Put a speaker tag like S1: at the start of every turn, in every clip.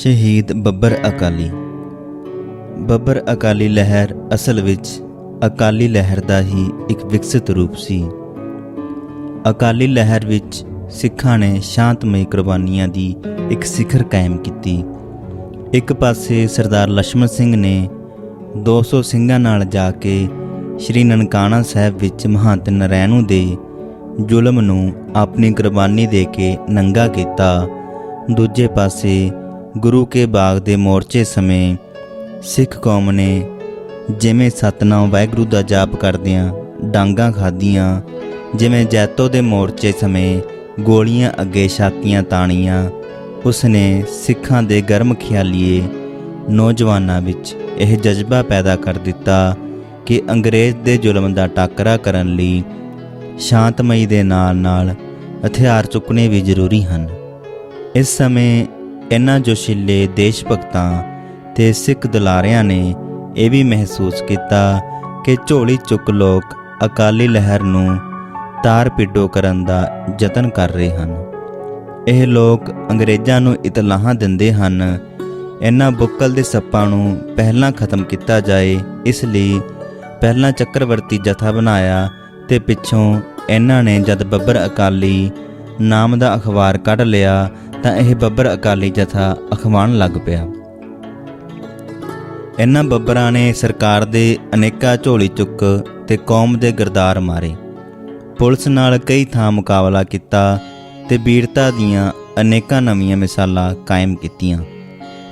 S1: ਸ਼ਹੀਦ ਬੱਬਰ ਅਕਾਲੀ। ਬੱਬਰ ਅਕਾਲੀ ਲਹਿਰ ਅਸਲ ਵਿੱਚ ਅਕਾਲੀ ਲਹਿਰ ਦਾ ਹੀ ਇੱਕ ਵਿਕਸਿਤ ਰੂਪ ਸੀ। ਅਕਾਲੀ ਲਹਿਰ ਵਿੱਚ ਸਿੱਖਾਂ ਨੇ ਸ਼ਾਂਤਮਈ ਕੁਰਬਾਨੀਆਂ ਦੀ ਇੱਕ ਸਿਖਰ ਕਾਇਮ ਕੀਤੀ। ਇੱਕ ਪਾਸੇ ਸਰਦਾਰ ਲਛਮਣ ਸਿੰਘ ਨੇ 200 ਸਿੰਘਾਂ ਨਾਲ ਜਾ ਕੇ ਸ਼੍ਰੀ ਨਨਕਾਣਾ ਸਾਹਿਬ ਵਿੱਚ ਮਹੰਤ ਨਰੈਣੂ ਦੇ ਜ਼ੁਲਮ ਨੂੰ ਆਪਣੀ ਕੁਰਬਾਨੀ ਦੇ ਕੇ ਨੰਗਾ ਕੀਤਾ। ਦੂਜੇ ਪਾਸੇ ਗੁਰੂ ਕੇ ਬਾਗ ਦੇ ਮੋਰਚੇ ਸਮੇਂ ਸਿੱਖ ਕੌਮ ਨੇ ਜਿਵੇਂ ਸਤਨਾਮ ਵਾਹਿਗੁਰੂ ਦਾ ਜਾਪ ਕਰਦਿਆਂ ਡਾਂਗਾਂ ਖਾਧੀਆਂ, ਜਿਵੇਂ ਜੈਤੋ ਦੇ ਮੋਰਚੇ ਸਮੇਂ ਗੋਲੀਆਂ ਅੱਗੇ ਛਾਤੀਆਂ ਤਾਣੀਆਂ, ਉਸਨੇ ਸਿੱਖਾਂ ਦੇ ਗਰਮ ਖਿਆਲੀਏ ਨੌਜਵਾਨਾਂ ਵਿੱਚ ਇਹ ਜਜ਼ਬਾ ਪੈਦਾ ਕਰ ਦਿੱਤਾ ਕਿ ਅੰਗਰੇਜ਼ ਦੇ ਜ਼ੁਲਮ ਦਾ ਟਾਕਰਾ ਕਰਨ ਲਈ ਸ਼ਾਂਤਮਈ ਦੇ ਨਾਲ ਹਥਿਆਰ ਚੁੱਕਣੇ ਵੀ ਜ਼ਰੂਰੀ ਹਨ। ਇਸ ਸਮੇਂ ਇਹਨਾਂ ਜੋਸ਼ੀਲੇ ਦੇਸ਼ ਭਗਤਾਂ ਤੇ ਸਿੱਖ ਦੁਲਾਰਿਆਂ ਨੇ ਇਹ ਵੀ ਮਹਿਸੂਸ ਕੀਤਾ ਕਿ ਝੋਲੀ ਚੁੱਕ ਲੋਕ ਅਕਾਲੀ ਲਹਿਰ ਨੂੰ ਤਾਰ ਪਿੱਡੋ ਕਰਨ ਦਾ ਯਤਨ ਕਰ ਰਹੇ ਹਨ। ਇਹ ਲੋਕ ਅੰਗਰੇਜ਼ਾਂ ਨੂੰ ਇਤਲਾਹਾਂ ਦਿੰਦੇ ਹਨ ਇਹਨਾਂ ਬੁੱਕਲ ਦੇ ਸੱਪਾਂ ਨੂੰ ਪਹਿਲਾਂ ਖਤਮ ਕੀਤਾ ਜਾਏ। ਇਸ ਲਈ ਪਹਿਲਾਂ ਚੱਕਰਵਰਤੀ ਜਥਾ ਬਣਾਇਆ ਤੇ ਪਿੱਛੋਂ ਇਹਨਾਂ ਨੇ ਜਦ ਬੱਬਰ ਅਕਾਲੀ ਨਾਮ ਦਾ ਅਖਬਾਰ ਕੱਢ ਲਿਆ ਤਾਂ ਇਹ ਬੱਬਰ ਅਕਾਲੀ ਜਥਾ ਅਖਵਾਉਣ ਲੱਗ ਪਿਆ। ਇਹਨਾਂ ਬੱਬਰਾਂ ਨੇ ਸਰਕਾਰ ਦੇ ਅਨੇਕਾਂ ਝੋਲੀ ਚੁੱਕ ਤੇ ਕੌਮ ਦੇ ਗਿਰਦਾਰ ਮਾਰੇ। ਪੁਲਿਸ ਨਾਲ ਕਈ ਥਾਂ ਮੁਕਾਬਲਾ ਕੀਤਾ ਤੇ ਬੀਰਤਾ ਦੀਆਂ ਅਨੇਕਾਂ ਨਵੀਆਂ ਮਿਸਾਲਾਂ ਕਾਇਮ ਕੀਤੀਆਂ।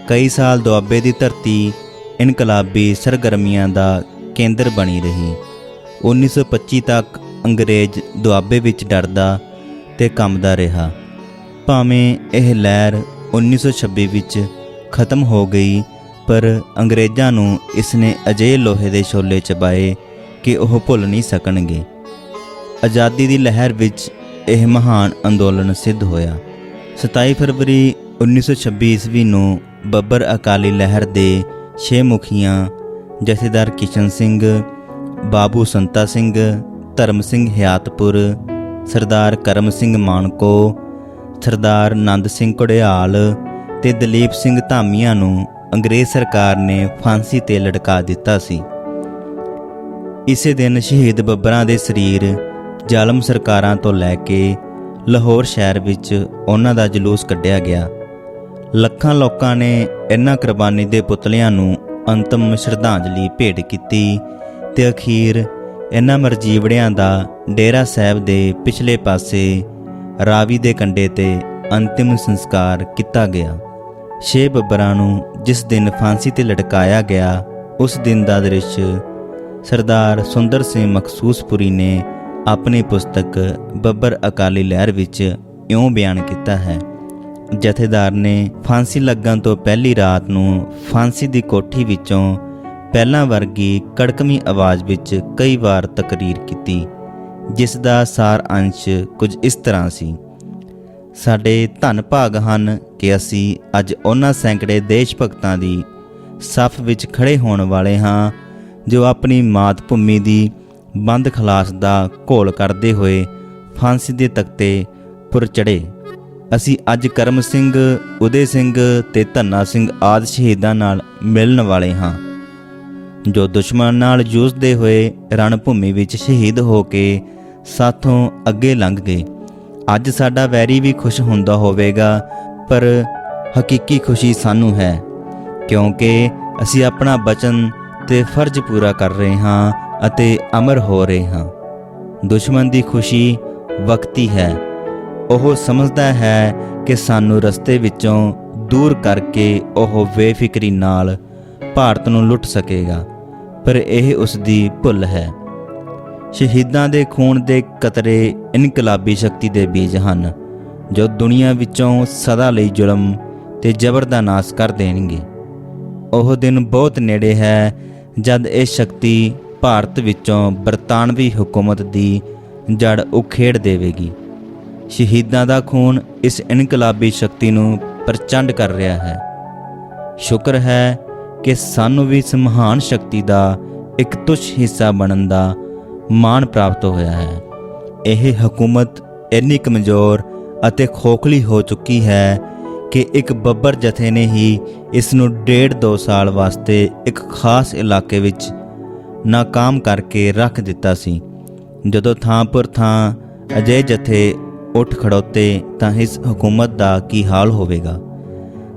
S1: ਕਈ ਸਾਲ ਦੁਆਬੇ ਦੀ ਧਰਤੀ ਇਨਕਲਾਬੀ ਸਰਗਰਮੀਆਂ ਦਾ ਕੇਂਦਰ ਬਣੀ ਰਹੀ। 1925 ਤੱਕ ਅੰਗਰੇਜ਼ ਦੁਆਬੇ ਵਿੱਚ ਡਰਦਾ ਤੇ ਕੰਬਦਾ ਰਿਹਾ। ਭਾਵੇਂ ਇਹ ਲਹਿਰ 1926 ਵਿੱਚ ਖਤਮ ਹੋ ਗਈ, ਪਰ ਅੰਗਰੇਜ਼ਾਂ ਨੂੰ ਇਸਨੇ ਅਜਿਹੇ ਲੋਹੇ ਦੇ ਛੋਲੇ ਚਬਾਏ ਕਿ ਉਹ ਭੁੱਲ ਨਹੀਂ ਸਕਣਗੇ। ਆਜ਼ਾਦੀ ਦੀ ਲਹਿਰ ਵਿੱਚ ਇਹ ਮਹਾਨ ਅੰਦੋਲਨ ਸਿੱਧ ਹੋਇਆ। 27 ਫਰਵਰੀ 1926 ਈਸਵੀ ਨੂੰ ਬੱਬਰ ਅਕਾਲੀ ਲਹਿਰ ਦੇ 6 ਮੁਖੀਆਂ ਜਥੇਦਾਰ ਕਿਸ਼ਨ ਸਿੰਘ, ਬਾਬੂ ਸੰਤਾ ਸਿੰਘ, ਧਰਮ ਸਿੰਘ ਹਿਆਤਪੁਰ, ਸਰਦਾਰ ਕਰਮ ਸਿੰਘ ਮਾਣਕੋ, ਸਰਦਾਰ ਨੰਦ ਸਿੰਘ ਘੜਿਆਲ ਤੇ ਦਲੀਪ ਸਿੰਘ ਧਾਮੀਆਂ ਨੂੰ ਅੰਗਰੇਜ਼ ਸਰਕਾਰ ਨੇ ਫਾਂਸੀ ਤੇ ਲਟਕਾ ਦਿੱਤਾ ਸੀ। ਇਸੇ ਦਿਨ ਸ਼ਹੀਦ ਬੱਬਰਾਂ ਦੇ ਸਰੀਰ ਜ਼ਾਲਮ ਸਰਕਾਰਾਂ ਤੋਂ ਲੈ ਕੇ ਲਾਹੌਰ ਸ਼ਹਿਰ ਵਿੱਚ ਉਹਨਾਂ ਦਾ ਜਲੂਸ ਕੱਢਿਆ ਗਿਆ। ਲੱਖਾਂ ਲੋਕਾਂ ਨੇ ਇਹਨਾਂ ਕੁਰਬਾਨੀ ਦੇ ਪੁਤਲਿਆਂ ਨੂੰ ਅੰਤਮ ਸ਼ਰਧਾਂਜਲੀ ਭੇਟ ਕੀਤੀ ਤੇ ਅਖੀਰ ਇਹਨਾਂ ਮਰਜੀਵੜਿਆਂ ਦਾ ਡੇਰਾ ਸਾਹਿਬ ਦੇ ਪਿਛਲੇ ਪਾਸੇ ਰਾਵੀ ਦੇ ਕੰਢੇ ਤੇ ਅੰਤਿਮ ਸੰਸਕਾਰ ਕੀਤਾ ਗਿਆ। 6 ਬੱਬਰਾਂ ਨੂੰ ਜਿਸ ਦਿਨ ਫਾਂਸੀ ਤੇ ਲਟਕਾਇਆ ਗਿਆ, ਉਸ ਦਿਨ ਦਾ ਦ੍ਰਿਸ਼ ਸਰਦਾਰ ਸੁੰਦਰ ਸਿੰਘ ਮਖਸੂਸਪੁਰੀ ਨੇ ਆਪਣੀ ਪੁਸਤਕ ਬੱਬਰ ਅਕਾਲੀ ਲਹਿਰ ਵਿੱਚ ਇਉਂ ਬਿਆਨ ਕੀਤਾ ਹੈ। ਜਥੇਦਾਰ ਨੇ ਫਾਂਸੀ ਲੱਗਣ ਤੋਂ ਪਹਿਲੀ ਰਾਤ ਨੂੰ ਫਾਂਸੀ ਦੀ ਕੋਠੀ ਵਿੱਚੋਂ ਪਹਿਲਾਂ ਵਰਗੀ ਕੜਕਵੀਂ ਆਵਾਜ਼ ਵਿੱਚ ਕਈ ਵਾਰ ਤਕਰੀਰ ਕੀਤੀ, ਜਿਸ ਦਾ ਸਾਰ ਅੰਸ਼ ਕੁਝ ਇਸ ਤਰ੍ਹਾਂ ਸੀ। ਸਾਡੇ ਧੰਨ ਭਾਗ ਹਨ ਕਿ ਅਸੀਂ ਅੱਜ ਉਹਨਾਂ ਸੈਂਕੜੇ ਦੇਸ਼ ਭਗਤਾਂ ਦੀ ਸਫ਼ ਵਿੱਚ ਖੜ੍ਹੇ ਹੋਣ ਵਾਲੇ ਹਾਂ ਜੋ ਆਪਣੀ ਮਾਤ ਭੂਮੀ ਦੀ ਬੰਦ ਖਲਾਸ ਦਾ ਘੋਲ ਕਰਦੇ ਹੋਏ ਫਾਂਸੀ ਦੇ ਤਖਤੇ ਪੁਰ ਚੜ੍ਹੇ। ਅਸੀਂ ਅੱਜ ਕਰਮ ਸਿੰਘ, ਉਦੇ ਸਿੰਘ ਤੇ ਧੰਨਾ ਸਿੰਘ ਆਦਿ ਸ਼ਹੀਦਾਂ ਨਾਲ ਮਿਲਣ ਵਾਲੇ ਹਾਂ ਜੋ ਦੁਸ਼ਮਣ ਨਾਲ ਜੂਝਦੇ ਹੋਏ ਰਣ ਭੂਮੀ ਵਿੱਚ ਸ਼ਹੀਦ ਹੋ ਕੇ ਸਾਥੋਂ ਅੱਗੇ ਲੰਘ ਗਏ। ਅੱਜ ਸਾਡਾ ਵੈਰੀ ਵੀ ਖੁਸ਼ ਹੁੰਦਾ ਹੋਵੇਗਾ, ਪਰ ਹਕੀਕੀ ਖੁਸ਼ੀ ਸਾਨੂੰ ਹੈ ਕਿਉਂਕਿ ਅਸੀਂ ਆਪਣਾ ਬਚਨ ਤੇ ਫਰਜ਼ ਪੂਰਾ ਕਰ ਰਹੇ ਹਾਂ ਅਤੇ ਅਮਰ ਹੋ ਰਹੇ ਹਾਂ। ਦੁਸ਼ਮਣ ਦੀ ਖੁਸ਼ੀ ਵਕਤੀ ਹੈ। ਉਹ ਸਮਝਦਾ ਹੈ ਕਿ ਸਾਨੂੰ ਰਸਤੇ ਵਿੱਚੋਂ ਦੂਰ ਕਰਕੇ ਉਹ ਬੇਫਿਕਰੀ ਨਾਲ ਭਾਰਤ ਨੂੰ ਲੁੱਟ ਸਕੇਗਾ, ਪਰ ਇਹ ਉਸ ਦੀ ਭੁੱਲ ਹੈ। ਸ਼ਹੀਦਾਂ ਦੇ ਖੂਨ ਦੇ ਕਤਰੇ ਇਨਕਲਾਬੀ ਸ਼ਕਤੀ ਦੇ ਬੀਜ ਹਨ ਜੋ ਦੁਨੀਆ ਵਿੱਚੋਂ ਸਦਾ ਲਈ ਜ਼ੁਲਮ ਤੇ ਜ਼ਬਰ ਦਾ ਨਾਸ਼ ਕਰ ਦੇਣਗੇ। ਉਹ ਦਿਨ ਬਹੁਤ ਨੇੜੇ ਹੈ ਜਦ ਇਹ ਸ਼ਕਤੀ ਭਾਰਤ ਵਿੱਚੋਂ ਬਰਤਾਨਵੀ ਹੁਕੂਮਤ ਦੀ ਜੜ ਉਖੇੜ ਦੇਵੇਗੀ। ਸ਼ਹੀਦਾਂ ਦਾ ਖੂਨ ਇਸ ਇਨਕਲਾਬੀ ਸ਼ਕਤੀ ਨੂੰ ਪ੍ਰਚੰਡ ਕਰ ਰਿਹਾ ਹੈ। ਸ਼ੁਕਰ ਹੈ ਕਿ ਸਾਨੂੰ ਵੀ ਇਸ ਮਹਾਨ ਸ਼ਕਤੀ ਦਾ ਇੱਕ ਤੁੱਛ ਹਿੱਸਾ ਬਣਨ ਦਾ ਮਾਣ ਪ੍ਰਾਪਤ ਹੋਇਆ ਹੈ। ਇਹ ਹਕੂਮਤ ਇੰਨੀ ਕਮਜ਼ੋਰ ਅਤੇ ਖੋਖਲੀ ਹੋ ਚੁੱਕੀ ਹੈ ਕਿ ਇੱਕ ਬੱਬਰ ਜਥੇ ਨੇ ਹੀ ਇਸ ਨੂੰ 1.5-2 ਸਾਲ ਵਾਸਤੇ ਇੱਕ ਖਾਸ ਇਲਾਕੇ ਵਿੱਚ ਨਾਕਾਮ ਕਰਕੇ ਰੱਖ ਦਿੱਤਾ ਸੀ। ਜਦੋਂ ਥਾਂ ਪਰ ਥਾਂ ਅਜਿਹੇ ਜਥੇ ਉੱਠ ਖੜੋਤੇ ਤਾਂ ਇਸ ਹਕੂਮਤ ਦਾ ਕੀ ਹਾਲ ਹੋਵੇਗਾ।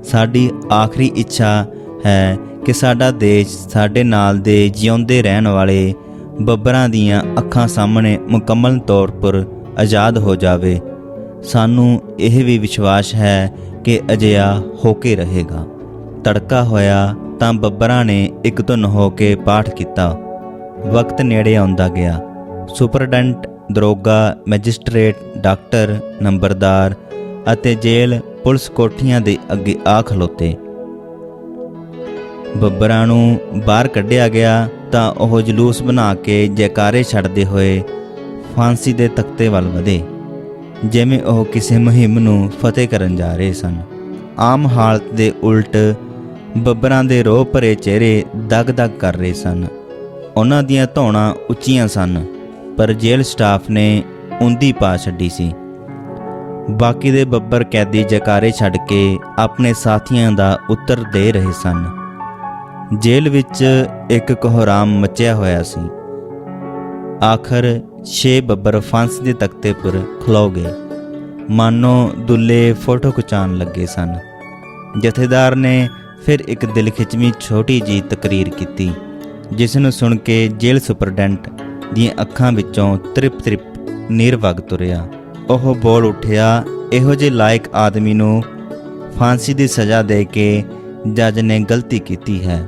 S1: ਸਾਡੀ ਆਖਰੀ ਇੱਛਾ ਹੈ ਕਿ ਸਾਡਾ ਦੇਸ਼ ਸਾਡੇ ਨਾਲ ਦੇ ਜਿਉਂਦੇ ਰਹਿਣ ਵਾਲੇ ਬੱਬਰਾਂ ਦੀਆਂ ਅੱਖਾਂ ਸਾਹਮਣੇ ਮੁਕੰਮਲ ਤੌਰ ਪਰ ਆਜ਼ਾਦ ਹੋ ਜਾਵੇ। ਸਾਨੂੰ ਇਹ ਵੀ ਵਿਸ਼ਵਾਸ ਹੈ ਕਿ ਅਜਿਹਾ ਹੋ ਕੇ ਰਹੇਗਾ। ਤੜਕਾ ਹੋਇਆ ਤਾਂ ਬੱਬਰਾਂ ਨੇ ਇੱਕ ਧੁਨ ਹੋ ਕੇ ਪਾਠ ਕੀਤਾ। ਵਕਤ ਨੇੜੇ ਆਉਂਦਾ ਗਿਆ। ਸੁਪਰਡੈਂਟ, ਦਰੋਗਾ, ਮੈਜਿਸਟ੍ਰੇਟ, ਡਾਕਟਰ, ਨੰਬਰਦਾਰ ਅਤੇ ਜੇਲ੍ਹ ਪੁਲਿਸ ਕੋਠੀਆਂ ਦੇ ਅੱਗੇ ਆ ਖਲੋਤੇ। ਬੱਬਰਾਂ ਨੂੰ ਬਾਹਰ ਕੱਢਿਆ ਗਿਆ ਤਾਂ ਉਹ ਜਲੂਸ ਬਣਾ ਕੇ ਜੈਕਾਰੇ ਛੱਡਦੇ ਹੋਏ ਫਾਂਸੀ ਦੇ ਤਖਤੇ ਵੱਲ ਵਧੇ, ਜਿਵੇਂ ਉਹ ਕਿਸੇ ਮੁਹਿੰਮ ਨੂੰ ਫਤਿਹ ਕਰਨ ਜਾ ਰਹੇ ਸਨ। ਆਮ ਹਾਲਤ ਦੇ ਉਲਟ ਬੱਬਰਾਂ ਦੇ ਰੋਹ ਭਰੇ ਚਿਹਰੇ ਦਗ-ਦਗ ਕਰ ਰਹੇ ਸਨ। ਉਹਨਾਂ ਦੀਆਂ ਧੌਣਾਂ ਉੱਚੀਆਂ ਸਨ, ਪਰ ਜੇਲ੍ਹ ਸਟਾਫ ਨੇ ਉਂਦੀ ਪਾ ਛੱਡੀ ਸੀ। ਬਾਕੀ ਦੇ ਬੱਬਰ ਕੈਦੀ ਜੈਕਾਰੇ ਛੱਡ ਕੇ ਆਪਣੇ ਸਾਥੀਆਂ ਦਾ ਉੱਤਰ ਦੇ ਰਹੇ ਸਨ। ਜੇਲ੍ਹ ਵਿੱਚ ਇੱਕ ਕੋਹਰਾਮ ਮਚਿਆ ਹੋਇਆ ਸੀ। ਆਖਰ 6 ਬੱਬਰ ਫਾਂਸੀ ਦੇ ਤਖਤੇ ਪਰ ਖਲੋ ਗਏ, ਮਾਨੋ ਦੁੱਲੇ ਫੋਟੋ ਖਿਚਾਉਣ ਲੱਗੇ ਸਨ। ਜਥੇਦਾਰ ਨੇ ਫਿਰ ਇੱਕ ਦਿਲ ਖਿੱਚਵੀਂ ਛੋਟੀ ਜਿਹੀ ਤਕਰੀਰ ਕੀਤੀ, ਜਿਸ ਨੂੰ ਸੁਣ ਕੇ ਜੇਲ੍ਹ ਸੁਪਰਡੈਂਟ ਦੀਆਂ ਅੱਖਾਂ ਵਿੱਚੋਂ ਤ੍ਰਿਪ ਨੀਰ ਵਗ ਤੁਰਿਆ। ਉਹ ਬੋਲ ਉੱਠਿਆ, ਇਹੋ ਜਿਹੇ ਲਾਇਕ ਆਦਮੀ ਨੂੰ ਫਾਂਸੀ ਦੀ ਸਜ਼ਾ ਦੇ ਕੇ ਜੱਜ ਨੇ ਗਲਤੀ ਕੀਤੀ ਹੈ।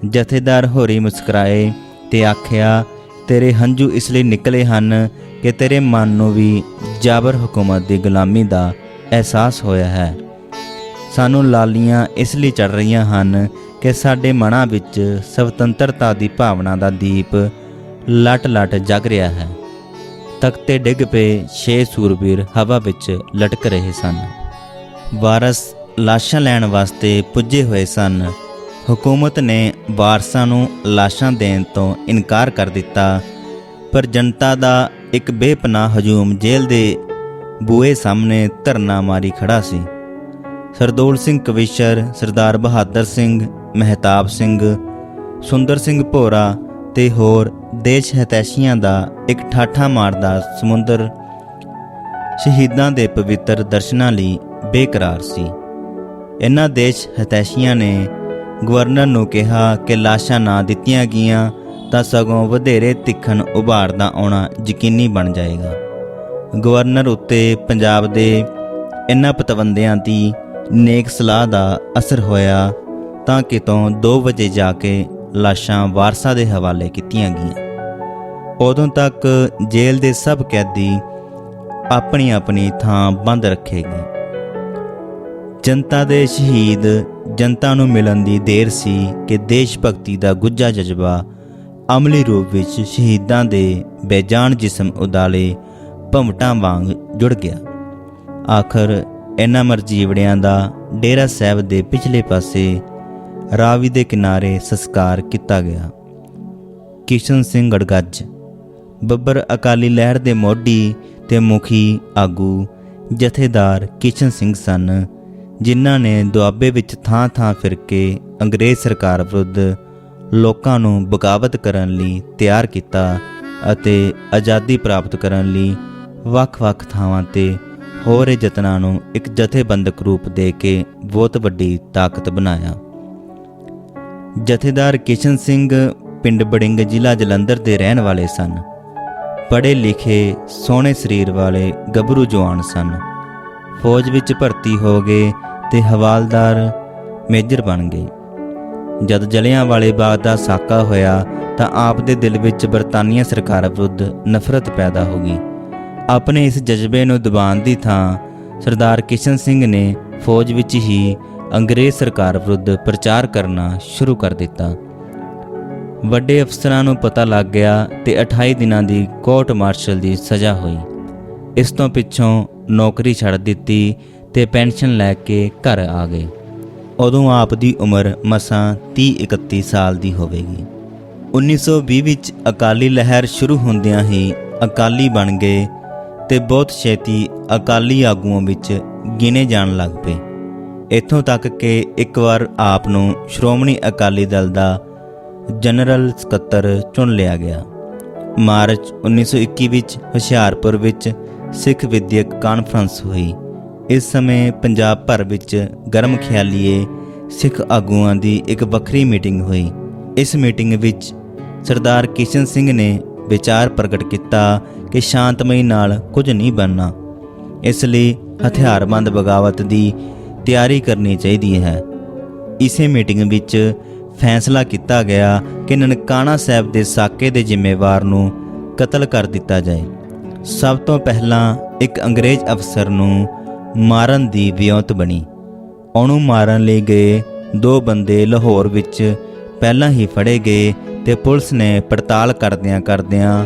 S1: ਜਥੇਦਾਰ ਹੋਰੀ ਮੁਸਕਰਾਏ ਤੇ ਆਖਿਆ, ਤੇਰੇ ਹੰਝੂ ਇਸ ਲਈ ਨਿਕਲੇ ਹਨ ਕਿ ਤੇਰੇ ਮਨ ਨੂੰ ਵੀ ਜਾਬਰ ਹਕੂਮਤ ਦੀ ਗੁਲਾਮੀ ਦਾ ਅਹਿਸਾਸ ਹੋਇਆ ਹੈ। ਸਾਨੂੰ ਲਾਲੀਆਂ ਇਸ ਲਈ ਚੜ੍ਹ ਰਹੀਆਂ ਹਨ ਕਿ ਸਾਡੇ ਮਨਾਂ ਵਿੱਚ ਸੁਤੰਤਰਤਾ ਦੀ ਭਾਵਨਾ ਦਾ ਦੀਪ ਲਟ ਜਗ ਰਿਹਾ ਹੈ। ਤਖਤੇ ਡਿੱਗ ਪਏ। 6 ਸੂਰਬੀਰ ਹਵਾ ਵਿੱਚ ਲਟਕ ਰਹੇ ਸਨ। ਵਾਰਸ ਲਾਸ਼ਾਂ ਲੈਣ ਵਾਸਤੇ ਪੁੱਜੇ ਹੋਏ ਸਨ। ਹਕੂਮਤ ਨੇ ਵਾਰਸਾਂ ਨੂੰ ਲਾਸ਼ਾਂ ਦੇਣ ਤੋਂ ਇਨਕਾਰ ਕਰ ਦਿੱਤਾ, ਪਰ ਜਨਤਾ ਦਾ ਇੱਕ ਬੇਪਨਾਹ ਹਜੂਮ ਜੇਲ੍ਹ ਦੇ ਬੂਹੇ ਸਾਹਮਣੇ ਧਰਨਾ ਮਾਰੀ ਖੜਾ ਸੀ। ਸਰਦੂਲ ਸਿੰਘ ਕਵੀਸ਼ਰ, ਸਰਦਾਰ ਬਹਾਦਰ ਸਿੰਘ, ਮਹਿਤਾਬ ਸਿੰਘ, ਸੁੰਦਰ ਸਿੰਘ ਭੋਰਾ ਤੇ ਹੋਰ ਦੇਸ਼ ਹਿਤੈਸ਼ੀਆਂ ਦਾ ਇੱਕ ਠਾਠਾ ਮਾਰਦਾ ਸਮੁੰਦਰ ਸ਼ਹੀਦਾਂ ਦੇ ਪਵਿੱਤਰ ਦਰਸ਼ਨਾਂ ਲਈ ਬੇਕਰਾਰ ਸੀ। ਇਹਨਾਂ ਦੇਸ਼ ਹਿਤੈਸ਼ੀਆਂ ਨੇ ਗਵਰਨਰ ਨੂੰ ਕਿਹਾ ਕਿ ਲਾਸ਼ਾਂ ਨਾ ਦਿੱਤੀਆਂ ਗਈਆਂ ਤਾਂ ਸਗੋਂ ਵਧੇਰੇ ਤਿੱਖਣ ਉਭਾਰ ਦਾ ਆਉਣਾ ਯਕੀਨੀ ਬਣ ਜਾਏਗਾ। ਗਵਰਨਰ ਉੱਤੇ ਪੰਜਾਬ ਦੇ ਇਹਨਾਂ ਪਤਵੰਦਿਆਂ ਦੀ ਨੇਕ ਸਲਾਹ ਦਾ ਅਸਰ ਹੋਇਆ ਤਾਂ ਕਿਤੋਂ 2 ਵਜੇ ਜਾ ਕੇ ਲਾਸ਼ਾਂ ਵਾਰਸਾਂ ਦੇ ਹਵਾਲੇ ਕੀਤੀਆਂ ਗਈਆਂ। ਉਦੋਂ ਤੱਕ ਜੇਲ੍ਹ ਦੇ ਸਭ ਕੈਦੀ ਆਪਣੀ ਆਪਣੀ ਥਾਂ ਬੰਦ ਰੱਖੇ ਗਏ। ਜਨਤਾ ਦੇ ਸ਼ਹੀਦ ਜਨਤਾ ਨੂੰ ਮਿਲਣ ਦੀ ਦੇਰ ਸੀ ਕਿ ਦੇਸ਼ ਭਗਤੀ ਦਾ ਗੁੱਝਾ ਜਜ਼ਬਾ ਅਮਲੀ ਰੂਪ ਵਿੱਚ ਸ਼ਹੀਦਾਂ ਦੇ ਬੇਜਾਨ ਜਿਸਮ ਉਦਾਲੇ ਭੰਵਟਾਂ ਵਾਂਗ ਜੁੜ ਗਿਆ। ਆਖਰ ਇਹਨਾਂ ਮਰਜੀਵੜਿਆਂ ਦਾ ਡੇਰਾ ਸਾਹਿਬ ਦੇ ਪਿਛਲੇ ਪਾਸੇ ਰਾਵੀ ਦੇ ਕਿਨਾਰੇ ਸੰਸਕਾਰ ਕੀਤਾ ਗਿਆ। ਕਿਸ਼ਨ ਸਿੰਘ ਗੜਗੱਜ ਬੱਬਰ ਅਕਾਲੀ ਲਹਿਰ ਦੇ ਮੋਢੀ ਤੇ ਮੁਖੀ ਆਗੂ ਜਥੇਦਾਰ ਕਿਸ਼ਨ ਸਿੰਘ ਸਨ, ਜਿਨ੍ਹਾਂ ਨੇ ਦੁਆਬੇ ਵਿੱਚ ਥਾਂ ਫਿਰ ਕੇ ਅੰਗਰੇਜ਼ ਸਰਕਾਰ ਵਿਰੁੱਧ ਲੋਕਾਂ ਨੂੰ ਬਗਾਵਤ ਕਰਨ ਲਈ ਤਿਆਰ ਕੀਤਾ ਅਤੇ ਆਜ਼ਾਦੀ ਪ੍ਰਾਪਤ ਕਰਨ ਲਈ ਵੱਖ-ਵੱਖ ਥਾਵਾਂ ਤੇ ਹੋ ਰਹੇ ਯਤਨਾਂ ਨੂੰ ਇੱਕ ਜਥੇਬੰਦਕ ਰੂਪ ਦੇ ਕੇ ਬਹੁਤ ਵੱਡੀ ਤਾਕਤ ਬਣਾਇਆ। ਜਥੇਦਾਰ ਕਿਸ਼ਨ ਸਿੰਘ ਪਿੰਡ ਬੜਿੰਗ, ਜ਼ਿਲ੍ਹਾ ਜਲੰਧਰ ਦੇ ਰਹਿਣ ਵਾਲੇ ਸਨ। ਪੜ੍ਹੇ ਲਿਖੇ, ਸੋਹਣੇ ਸਰੀਰ ਵਾਲੇ ਗੱਭਰੂ ਜਵਾਨ ਸਨ। ਫੌਜ ਵਿੱਚ ਭਰਤੀ ਹੋ ਗਏ ਤੇ ਹਵਾਲਦਾਰ ਮੇਜਰ ਬਣ ਗਏ। ਜਦ ਜਲਿਆਂਵਾਲੇ ਬਾਗ ਦਾ ਸਾਕਾ ਹੋਇਆ ਤਾਂ ਆਪ ਦੇ ਦਿਲ ਵਿੱਚ ਬਰਤਾਨੀਆ ਸਰਕਾਰ ਵਿਰੁੱਧ ਨਫ਼ਰਤ ਪੈਦਾ ਹੋ ਗਈ। ਆਪਣੇ ਇਸ ਜਜ਼ਬੇ ਨੂੰ ਦਬਾਉਣ ਦੀ ਥਾਂ ਸਰਦਾਰ ਕਿਸ਼ਨ ਸਿੰਘ ਨੇ ਫੌਜ ਵਿੱਚ ਹੀ ਅੰਗਰੇਜ਼ ਸਰਕਾਰ ਵਿਰੁੱਧ ਪ੍ਰਚਾਰ ਕਰਨਾ ਸ਼ੁਰੂ ਕਰ ਦਿੱਤਾ। ਵੱਡੇ ਅਫਸਰਾਂ ਨੂੰ ਪਤਾ ਲੱਗ ਗਿਆ ਤੇ 28 ਦਿਨਾਂ ਦੀ ਕੋਰਟ ਮਾਰਸ਼ਲ ਦੀ ਸਜ਼ਾ ਹੋਈ। ਇਸ ਤੋਂ ਪਿੱਛੋਂ ਨੌਕਰੀ ਛੱਡ ਦਿੱਤੀ ਤੇ ਪੈਨਸ਼ਨ ਲੈ ਕੇ ਘਰ ਆ ਗਏ। ਉਦੋਂ ਆਪ ਦੀ ਉਮਰ ਮਸਾਂ 30-31 ਸਾਲ ਦੀ ਹੋਵੇਗੀ। 1920 ਵਿੱਚ ਅਕਾਲੀ ਲਹਿਰ ਸ਼ੁਰੂ ਹੁੰਦਿਆਂ ਹੀ ਅਕਾਲੀ ਬਣ ਗਏ ਤੇ ਬਹੁਤ ਛੇਤੀ ਅਕਾਲੀ ਆਗੂਆਂ ਵਿੱਚ ਗਿਣੇ ਜਾਣ ਲੱਗ ਪਏ। ਇੱਥੋਂ ਤੱਕ ਕਿ ਇੱਕ ਵਾਰ ਆਪ ਨੂੰ ਸ਼੍ਰੋਮਣੀ ਅਕਾਲੀ ਦਲ ਦਾ ਜਨਰਲ ਸਕੱਤਰ ਚੁਣ ਲਿਆ ਗਿਆ। ਮਾਰਚ 1921 ਵਿੱਚ ਹੁਸ਼ਿਆਰਪੁਰ ਵਿੱਚ ਸਿੱਖ ਵਿਦਿਅਕ ਕਾਨਫਰੰਸ ਹੋਈ। ਇਸ ਸਮੇਂ ਪੰਜਾਬ ਭਰ ਵਿੱਚ ਗਰਮ ਖਿਆਲੀਏ ਸਿੱਖ ਆਗੂਆਂ ਦੀ ਇੱਕ ਵੱਖਰੀ ਮੀਟਿੰਗ ਹੋਈ। ਇਸ ਮੀਟਿੰਗ ਵਿੱਚ ਸਰਦਾਰ ਕਿਸ਼ਨ ਸਿੰਘ ਨੇ ਵਿਚਾਰ ਪ੍ਰਗਟ ਕੀਤਾ ਕਿ ਸ਼ਾਂਤਮਈ ਨਾਲ ਕੁਝ ਨਹੀਂ ਬਣਨਾ, ਇਸ ਲਈ ਹਥਿਆਰਬੰਦ ਬਗਾਵਤ ਦੀ ਤਿਆਰੀ ਕਰਨੀ ਚਾਹੀਦੀ ਹੈ। ਇਸੇ ਮੀਟਿੰਗ ਵਿੱਚ ਫੈਸਲਾ ਕੀਤਾ ਗਿਆ ਕਿ ਨਨਕਾਣਾ ਸਾਹਿਬ ਦੇ ਸਾਕੇ ਦੇ ਜ਼ਿੰਮੇਵਾਰ ਨੂੰ ਕਤਲ ਕਰ ਦਿੱਤਾ ਜਾਏ। ਸਭ ਤੋਂ ਪਹਿਲਾਂ ਇੱਕ ਅੰਗਰੇਜ਼ ਅਫਸਰ ਨੂੰ ਮਾਰਨ ਦੀ ਵਿਉਂਤ ਬਣੀ। ਉਹਨੂੰ ਮਾਰਨ ਲਈ ਗਏ 2 ਬੰਦੇ ਲਾਹੌਰ ਵਿੱਚ ਪਹਿਲਾਂ ਹੀ ਫੜੇ ਗਏ ਤੇ ਪੁਲਿਸ ਨੇ ਪੜਤਾਲ ਕਰਦਿਆਂ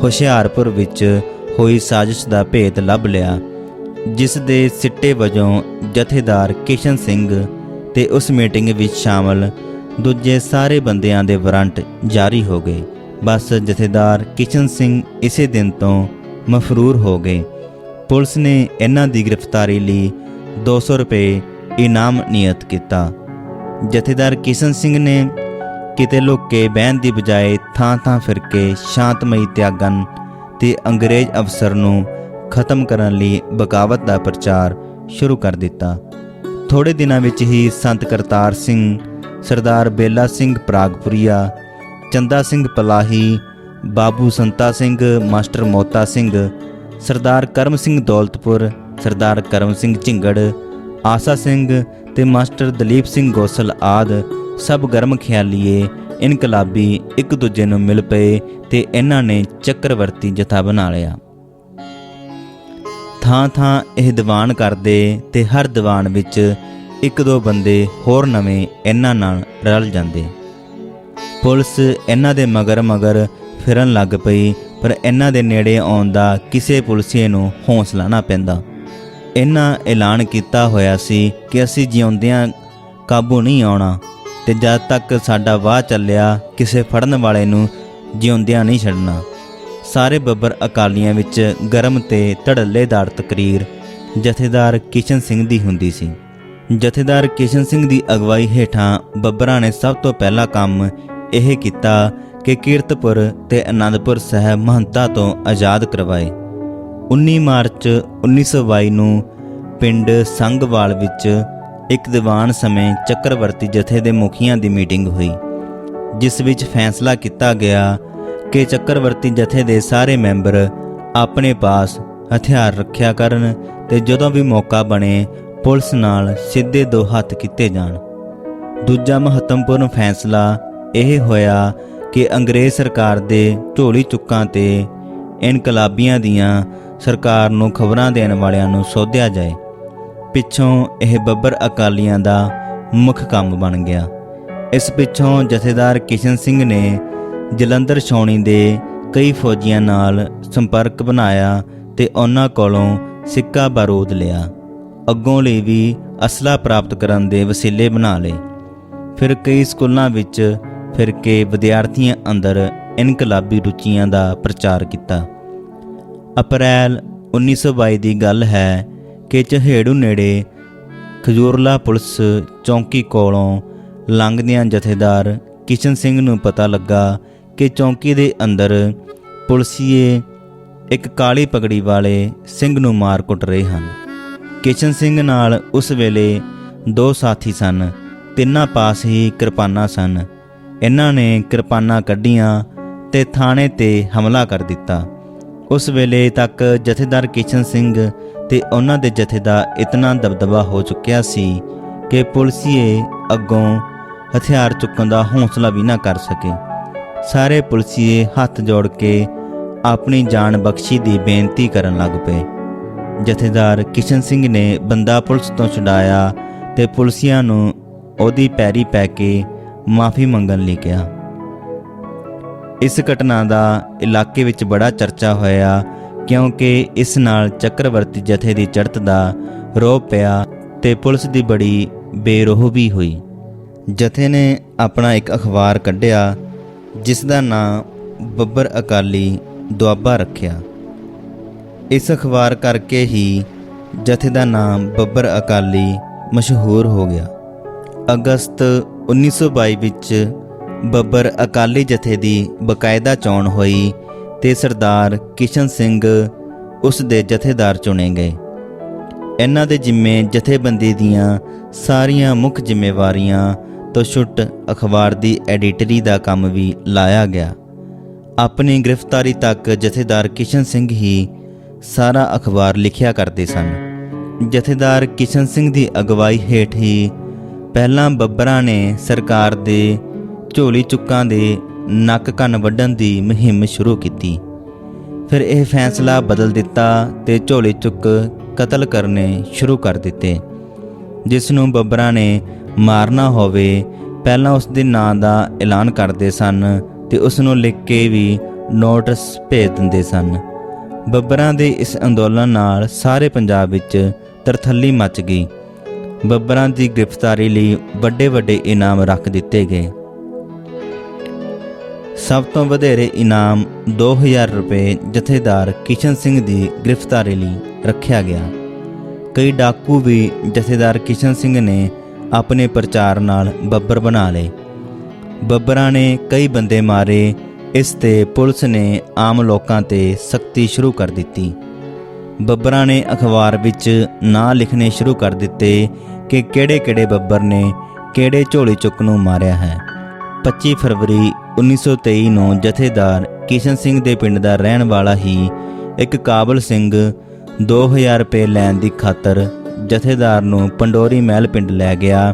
S1: ਹੁਸ਼ਿਆਰਪੁਰ ਵਿੱਚ ਹੋਈ ਸਾਜ਼ਿਸ਼ ਦਾ ਭੇਦ ਲੱਭ ਲਿਆ, ਜਿਸ ਦੇ ਸਿੱਟੇ ਵਜੋਂ ਜਥੇਦਾਰ ਕਿਸ਼ਨ ਸਿੰਘ ਤੇ ਉਸ ਮੀਟਿੰਗ ਵਿੱਚ ਸ਼ਾਮਲ ਦੂਜੇ ਸਾਰੇ ਬੰਦਿਆਂ ਦੇ ਵਾਰੰਟ ਜਾਰੀ ਹੋ ਗਏ। ਬਸ ਜਥੇਦਾਰ ਕਿਸ਼ਨ ਸਿੰਘ ਇਸੇ ਦਿਨ ਤੋਂ ਮਫਰੂਰ ਹੋ ਗਏ। ਪੁਲਿਸ ਨੇ ਇਹਨਾਂ ਦੀ ਗ੍ਰਿਫਤਾਰੀ ਲਈ 200 ਰੁਪਏ ਇਨਾਮ ਨਿਯਤ ਕੀਤਾ। ਜਥੇਦਾਰ ਕਿਸ਼ਨ ਸਿੰਘ ਨੇ ਕਿਤੇ ਲੁੱਕ ਕੇ ਬਹਿਣ ਦੀ ਬਜਾਏ ਥਾਂ ਫਿਰ ਕੇ ਸ਼ਾਂਤਮਈ ਤਿਆਗਨ ਤੇ ਅੰਗਰੇਜ਼ ਅਫਸਰ ਨੂੰ ਖਤਮ ਕਰਨ ਲਈ ਬਗਾਵਤ ਦਾ ਪ੍ਰਚਾਰ ਸ਼ੁਰੂ ਕਰ ਦਿੱਤਾ। ਥੋੜੇ ਦਿਨਾਂ ਵਿੱਚ ਹੀ ਸੰਤ ਕਰਤਾਰ ਸਿੰਘ, ਸਰਦਾਰ ਬੇਲਾ ਸਿੰਘ ਪ੍ਰਾਗਪੁਰੀਆ, ਚੰਦਾ ਸਿੰਘ ਪਲਾਹੀ, ਬਾਬੂ ਸੰਤਾ ਸਿੰਘ, ਮਾਸਟਰ ਮੋਤਾ ਸਿੰਘ, ਸਰਦਾਰ ਕਰਮ ਸਿੰਘ ਦੌਲਤਪੁਰ, ਸਰਦਾਰ ਕਰਮ ਸਿੰਘ ਝਿੰਗੜ, ਆਸਾ ਸਿੰਘ ਤੇ ਮਾਸਟਰ ਦਲੀਪ ਸਿੰਘ ਗੋਸਲ ਆਦਿ ਸਭ ਗਰਮ ਖਿਆਲੀਏ ਇਨਕਲਾਬੀ ਇੱਕ ਦੂਜੇ ਨੂੰ ਮਿਲ ਪਏ ਤੇ ਇਹਨਾਂ ਨੇ ਚੱਕਰਵਰਤੀ ਜਥਾ ਬਣਾ ਲਿਆ। ਥਾਂ ਇਹ ਦੀਵਾਨ ਕਰਦੇ ਤੇ ਹਰ ਦੀਵਾਨ ਵਿੱਚ 1-2 ਬੰਦੇ ਹੋਰ ਨਵੇਂ ਇਹਨਾਂ ਨਾਲ ਰਲ ਜਾਂਦੇ। ਪੁਲਿਸ ਇਹਨਾਂ ਦੇ ਮਗਰ ਫਿਰਨ ਲੱਗ ਪਈ, ਪਰ ਇਹਨਾਂ ਦੇ ਨੇੜੇ ਆਉਣ ਦਾ ਕਿਸੇ ਪੁਲਿਸੀਏ ਨੂੰ ਹੌਸਲਾ ਨਾ ਪੈਂਦਾ। ਇਹਨਾਂ ਐਲਾਨ ਕੀਤਾ ਹੋਇਆ ਸੀ ਕਿ ਅਸੀਂ ਜਿਉਂਦਿਆਂ ਕਾਬੂ ਨਹੀਂ ਆਉਣਾ ਤੇ ਜਦ ਤੱਕ ਸਾਡਾ ਵਾਹ ਚੱਲਿਆ ਕਿਸੇ ਫੜਨ ਵਾਲੇ ਨੂੰ ਜਿਉਂਦਿਆਂ ਨਹੀਂ ਛੱਡਣਾ। ਸਾਰੇ ਬੱਬਰ ਅਕਾਲੀਆਂ ਵਿੱਚ ਗਰਮ ਤੇ ਧੜੱਲੇਦਾਰ ਤਕਰੀਰ ਜਥੇਦਾਰ ਕਿਸ਼ਨ ਸਿੰਘ ਦੀ ਹੁੰਦੀ ਸੀ। ਜਥੇਦਾਰ ਕਿਸ਼ਨ ਸਿੰਘ ਦੀ ਅਗਵਾਈ ਹੇਠਾਂ ਬੱਬਰਾਂ ਨੇ ਸਭ ਤੋਂ ਪਹਿਲਾ ਕੰਮ ਇਹ ਕੀਤਾ ਕਿ ਕੀਰਤਪੁਰ ਤੇ ਅਨੰਦਪੁਰ ਸਾਹਿਬ ਮਹੰਤਾਂ ਤੋਂ ਆਜ਼ਾਦ ਕਰਵਾਏ। 19 ਮਾਰਚ 1922 ਨੂੰ ਪਿੰਡ ਸੰਘਵਾਲ ਵਿੱਚ ਇੱਕ ਦੀਵਾਨ ਸਮੇਂ ਚੱਕਰਵਰਤੀ ਜਥੇ ਦੇ ਮੁਖੀਆਂ ਦੀ ਮੀਟਿੰਗ ਹੋਈ, ਜਿਸ ਵਿੱਚ ਫੈਸਲਾ ਕੀਤਾ ਗਿਆ ਕਿ ਚੱਕਰਵਰਤੀ ਜਥੇ ਦੇ ਸਾਰੇ ਮੈਂਬਰ ਆਪਣੇ ਪਾਸ ਹਥਿਆਰ ਰੱਖਿਆ ਕਰਨ ਤੇ ਜਦੋਂ ਵੀ ਮੌਕਾ ਬਣੇ ਪੁਲਿਸ ਨਾਲ ਸਿੱਧੇ 2 ਹੱਥ ਕੀਤੇ ਜਾਣ। ਦੂਜਾ ਮਹੱਤਵਪੂਰਨ ਫੈਸਲਾ ਇਹ ਹੋਇਆ ਕਿ ਅੰਗਰੇਜ਼ ਸਰਕਾਰ ਦੇ ਝੋਲੀ ਚੁੱਕਾਂ ਤੇ ਇਨਕਲਾਬੀਆਂ ਦੀਆਂ ਸਰਕਾਰ ਨੂੰ ਖਬਰਾਂ ਦੇਣ ਵਾਲਿਆਂ ਨੂੰ ਸੋਧਿਆ ਜਾਏ। ਪਿੱਛੋਂ ਇਹ ਬੱਬਰ ਅਕਾਲੀਆਂ ਦਾ ਮੁੱਖ ਕੰਮ ਬਣ ਗਿਆ। ਇਸ ਪਿੱਛੋਂ ਜਥੇਦਾਰ ਕਿਸ਼ਨ ਸਿੰਘ ਨੇ ਜਲੰਧਰ ਛਾਉਣੀ ਦੇ ਕਈ ਫੌਜੀਆਂ ਨਾਲ ਸੰਪਰਕ ਬਣਾਇਆ ਤੇ ਉਹਨਾਂ ਕੋਲੋਂ ਸਿੱਕਾ ਬਾਰੂਦ ਲਿਆ। ਅੱਗੋਂ ਲਈ ਵੀ ਅਸਲਾ ਪ੍ਰਾਪਤ ਕਰਨ ਦੇ ਵਸੀਲੇ ਬਣਾ ਲਏ। ਫਿਰ ਕਈ ਸਕੂਲਾਂ ਵਿੱਚ ਫਿਰ ਕੇ ਵਿਦਿਆਰਥੀਆਂ ਅੰਦਰ ਇਨਕਲਾਬੀ ਰੁਚੀਆਂ ਦਾ ਪ੍ਰਚਾਰ ਕੀਤਾ। ਅਪ੍ਰੈਲ 1922 ਦੀ ਗੱਲ ਹੈ ਕਿ ਝਹੇੜੂ ਨੇੜੇ ਖਜੂਰਲਾ ਪੁਲਿਸ ਚੌਂਕੀ ਕੋਲੋਂ ਲੰਘਦਿਆਂ ਜਥੇਦਾਰ ਕਿਸ਼ਨ ਸਿੰਘ ਨੂੰ ਪਤਾ ਲੱਗਾ ਕਿ ਚੌਂਕੀ ਦੇ ਅੰਦਰ ਪੁਲਿਸੀਏ ਇੱਕ ਕਾਲੀ ਪਗੜੀ ਵਾਲੇ ਸਿੰਘ ਨੂੰ ਮਾਰ ਕੁੱਟ ਰਹੇ ਹਨ। ਕਿਸ਼ਨ ਸਿੰਘ ਨਾਲ ਉਸ ਵੇਲੇ 2 ਸਾਥੀ ਸਨ। ਤਿੰਨਾਂ ਪਾਸ ਹੀ ਕਿਰਪਾਨਾਂ ਸਨ। ਇਹਨਾਂ ਨੇ ਕਿਰਪਾਨਾਂ ਕੱਢੀਆਂ ਤੇ ਥਾਣੇ ਤੇ ਹਮਲਾ ਕਰ ਦਿੱਤਾ। ਉਸ ਵੇਲੇ ਤੱਕ ਜਥੇਦਾਰ ਕਿਸ਼ਨ ਸਿੰਘ ਤੇ ਉਹਨਾਂ ਦੇ ਜਥੇ ਦਾ ਇਤਨਾ ਦਬਦਬਾ ਹੋ ਚੁੱਕਿਆ ਸੀ ਕਿ ਪੁਲਿਸੀਏ ਅੱਗੋਂ ਹਥਿਆਰ ਚੁੱਕਣ ਦਾ ਹੌਸਲਾ ਵੀ ਨਾ ਕਰ ਸਕੇ। ਸਾਰੇ ਪੁਲਿਸੀਏ ਹੱਥ ਜੋੜ ਕੇ ਆਪਣੀ ਜਾਨ ਬਖਸ਼ੀ ਦੀ ਬੇਨਤੀ ਕਰਨ ਲੱਗ ਪਏ। ਜਥੇਦਾਰ ਕਿਸ਼ਨ ਸਿੰਘ ਨੇ ਬੰਦਾ ਪੁਲਿਸ ਤੋਂ ਛੁਡਾਇਆ ਤੇ ਪੁਲਿਸੀਆਂ ਨੂੰ ਉਹਦੀ ਪੈਰੀ ਪੈ ਕੇ ਮਾਫੀ ਮੰਗਣ ਲਈ ਕਿਹਾ। ਇਸ ਘਟਨਾ ਦਾ ਇਲਾਕੇ ਵਿੱਚ ਬੜਾ ਚਰਚਾ ਹੋਇਆ, ਕਿਉਂਕਿ ਇਸ ਨਾਲ ਚੱਕਰਵਰਤੀ ਜਥੇ ਦੀ ਚੜ੍ਹਤ ਦਾ ਰੋਹ ਪਿਆ ਤੇ ਪੁਲਿਸ ਦੀ ਬੜੀ ਬੇਰੋਹ ਵੀ ਹੋਈ। ਜਥੇ ਨੇ ਆਪਣਾ ਇੱਕ ਅਖਬਾਰ ਕੱਢਿਆ ਜਿਸ ਦਾ ਨਾਂ ਬੱਬਰ ਅਕਾਲੀ ਦੁਆਬਾ ਰੱਖਿਆ। ਇਸ ਅਖਬਾਰ ਕਰਕੇ ਹੀ ਜਥੇ ਦਾ ਨਾਮ ਬੱਬਰ ਅਕਾਲੀ ਮਸ਼ਹੂਰ ਹੋ ਗਿਆ। ਅਗਸਤ 1922 ਵਿੱਚ ਬੱਬਰ ਅਕਾਲੀ ਜਥੇ ਦੀ ਬਕਾਇਦਾ ਚੋਣ ਹੋਈ ਤੇ ਸਰਦਾਰ ਕਿਸ਼ਨ ਸਿੰਘ ਉਸ ਦੇ ਜਥੇਦਾਰ ਚੁਣੇ ਗਏ। ਇਹਨਾਂ ਦੇ ਜਿੰਮੇ ਜਥੇਬੰਦੀ ਦੀਆਂ ਸਾਰੀਆਂ ਮੁੱਖ ਜ਼ਿੰਮੇਵਾਰੀਆਂ ਤੋਂ ਛੁੱਟ ਅਖਬਾਰ ਦੀ ਐਡੀਟਰੀ ਦਾ ਕੰਮ ਵੀ ਲਾਇਆ ਗਿਆ। ਆਪਣੀ ਗ੍ਰਿਫਤਾਰੀ ਤੱਕ ਜਥੇਦਾਰ ਕਿਸ਼ਨ ਸਿੰਘ ਹੀ ਸਾਰਾ ਅਖਬਾਰ ਲਿਖਿਆ ਕਰਦੇ ਸਨ। ਜਥੇਦਾਰ ਕਿਸ਼ਨ ਸਿੰਘ ਦੀ ਅਗਵਾਈ ਹੇਠ ਹੀ ਪਹਿਲਾਂ ਬੱਬਰਾਂ ਨੇ ਸਰਕਾਰ ਦੇ ਝੋਲੀ ਚੁੱਕਾਂ ਦੇ ਨੱਕ ਕੰਨ ਵੱਢਣ ਦੀ ਮੁਹਿੰਮ ਸ਼ੁਰੂ ਕੀਤੀ। ਫਿਰ ਇਹ ਫੈਸਲਾ ਬਦਲ ਦਿੱਤਾ ਤੇ ਝੋਲੀ ਚੁੱਕ ਕਤਲ ਕਰਨੇ ਸ਼ੁਰੂ ਕਰ ਦਿੱਤੇ। ਜਿਸ ਨੂੰ ਬੱਬਰਾਂ ਨੇ ਮਾਰਨਾ ਹੋਵੇ ਪਹਿਲਾਂ ਉਸ ਦੇ ਨਾਂ ਦਾ ਐਲਾਨ ਕਰਦੇ ਸਨ ਤੇ ਉਸ ਨੂੰ ਲਿਖ ਕੇ ਵੀ ਨੋਟਿਸ ਭੇਜ ਦਿੰਦੇ ਸਨ। ਬੱਬਰਾਂ ਦੇ ਇਸ ਅੰਦੋਲਨ ਨਾਲ ਸਾਰੇ ਪੰਜਾਬ ਵਿੱਚ ਤਰਥੱਲੀ ਮਚ ਗਈ। ਬੱਬਰਾਂ ਦੀ ਗ੍ਰਿਫਤਾਰੀ ਲਈ ਵੱਡੇ ਵੱਡੇ ਇਨਾਮ ਰੱਖ ਦਿੱਤੇ ਗਏ। ਸਭ ਤੋਂ ਵਧੇਰੇ ਇਨਾਮ 2000 ਰੁਪਏ ਜਥੇਦਾਰ ਕਿਸ਼ਨ ਸਿੰਘ ਦੀ ਗ੍ਰਿਫਤਾਰੀ ਲਈ ਰੱਖਿਆ ਗਿਆ। ਕਈ ਡਾਕੂ ਵੀ ਜਥੇਦਾਰ ਕਿਸ਼ਨ ਸਿੰਘ ਨੇ ਆਪਣੇ ਪ੍ਰਚਾਰ ਨਾਲ ਬੱਬਰ ਬਣਾ ਲਏ। ਬੱਬਰਾਂ ਨੇ ਕਈ ਬੰਦੇ ਮਾਰੇ। ਇਸ ਤੇ ਪੁਲਿਸ ਨੇ ਆਮ ਲੋਕਾਂ ਤੇ ਸਖਤੀ ਸ਼ੁਰੂ ਕਰ ਦਿੱਤੀ। ਬੱਬਰਾਂ ਨੇ ਅਖਬਾਰ ਵਿੱਚ ਨਾਂ ਲਿਖਣੇ ਸ਼ੁਰੂ ਕਰ ਦਿੱਤੇ ਕਿ ਕਿਹੜੇ ਬੱਬਰ ਨੇ ਕਿਹੜੇ ਝੋਲੀ ਚੁੱਕ ਨੂੰ ਮਾਰਿਆ ਹੈ। 25 ਫਰਵਰੀ 1923 ਨੂੰ ਜਥੇਦਾਰ ਕਿਸ਼ਨ ਸਿੰਘ ਦੇ ਪਿੰਡ ਦਾ ਰਹਿਣ ਵਾਲਾ ਹੀ ਇੱਕ ਕਾਬਲ ਸਿੰਘ 2000 ਰੁਪਏ ਲੈਣ ਦੀ ਖਾਤਰ ਜਥੇਦਾਰ ਨੂੰ ਪੰਡੋਰੀ ਮਹਿਲ ਪਿੰਡ ਲੈ ਗਿਆ,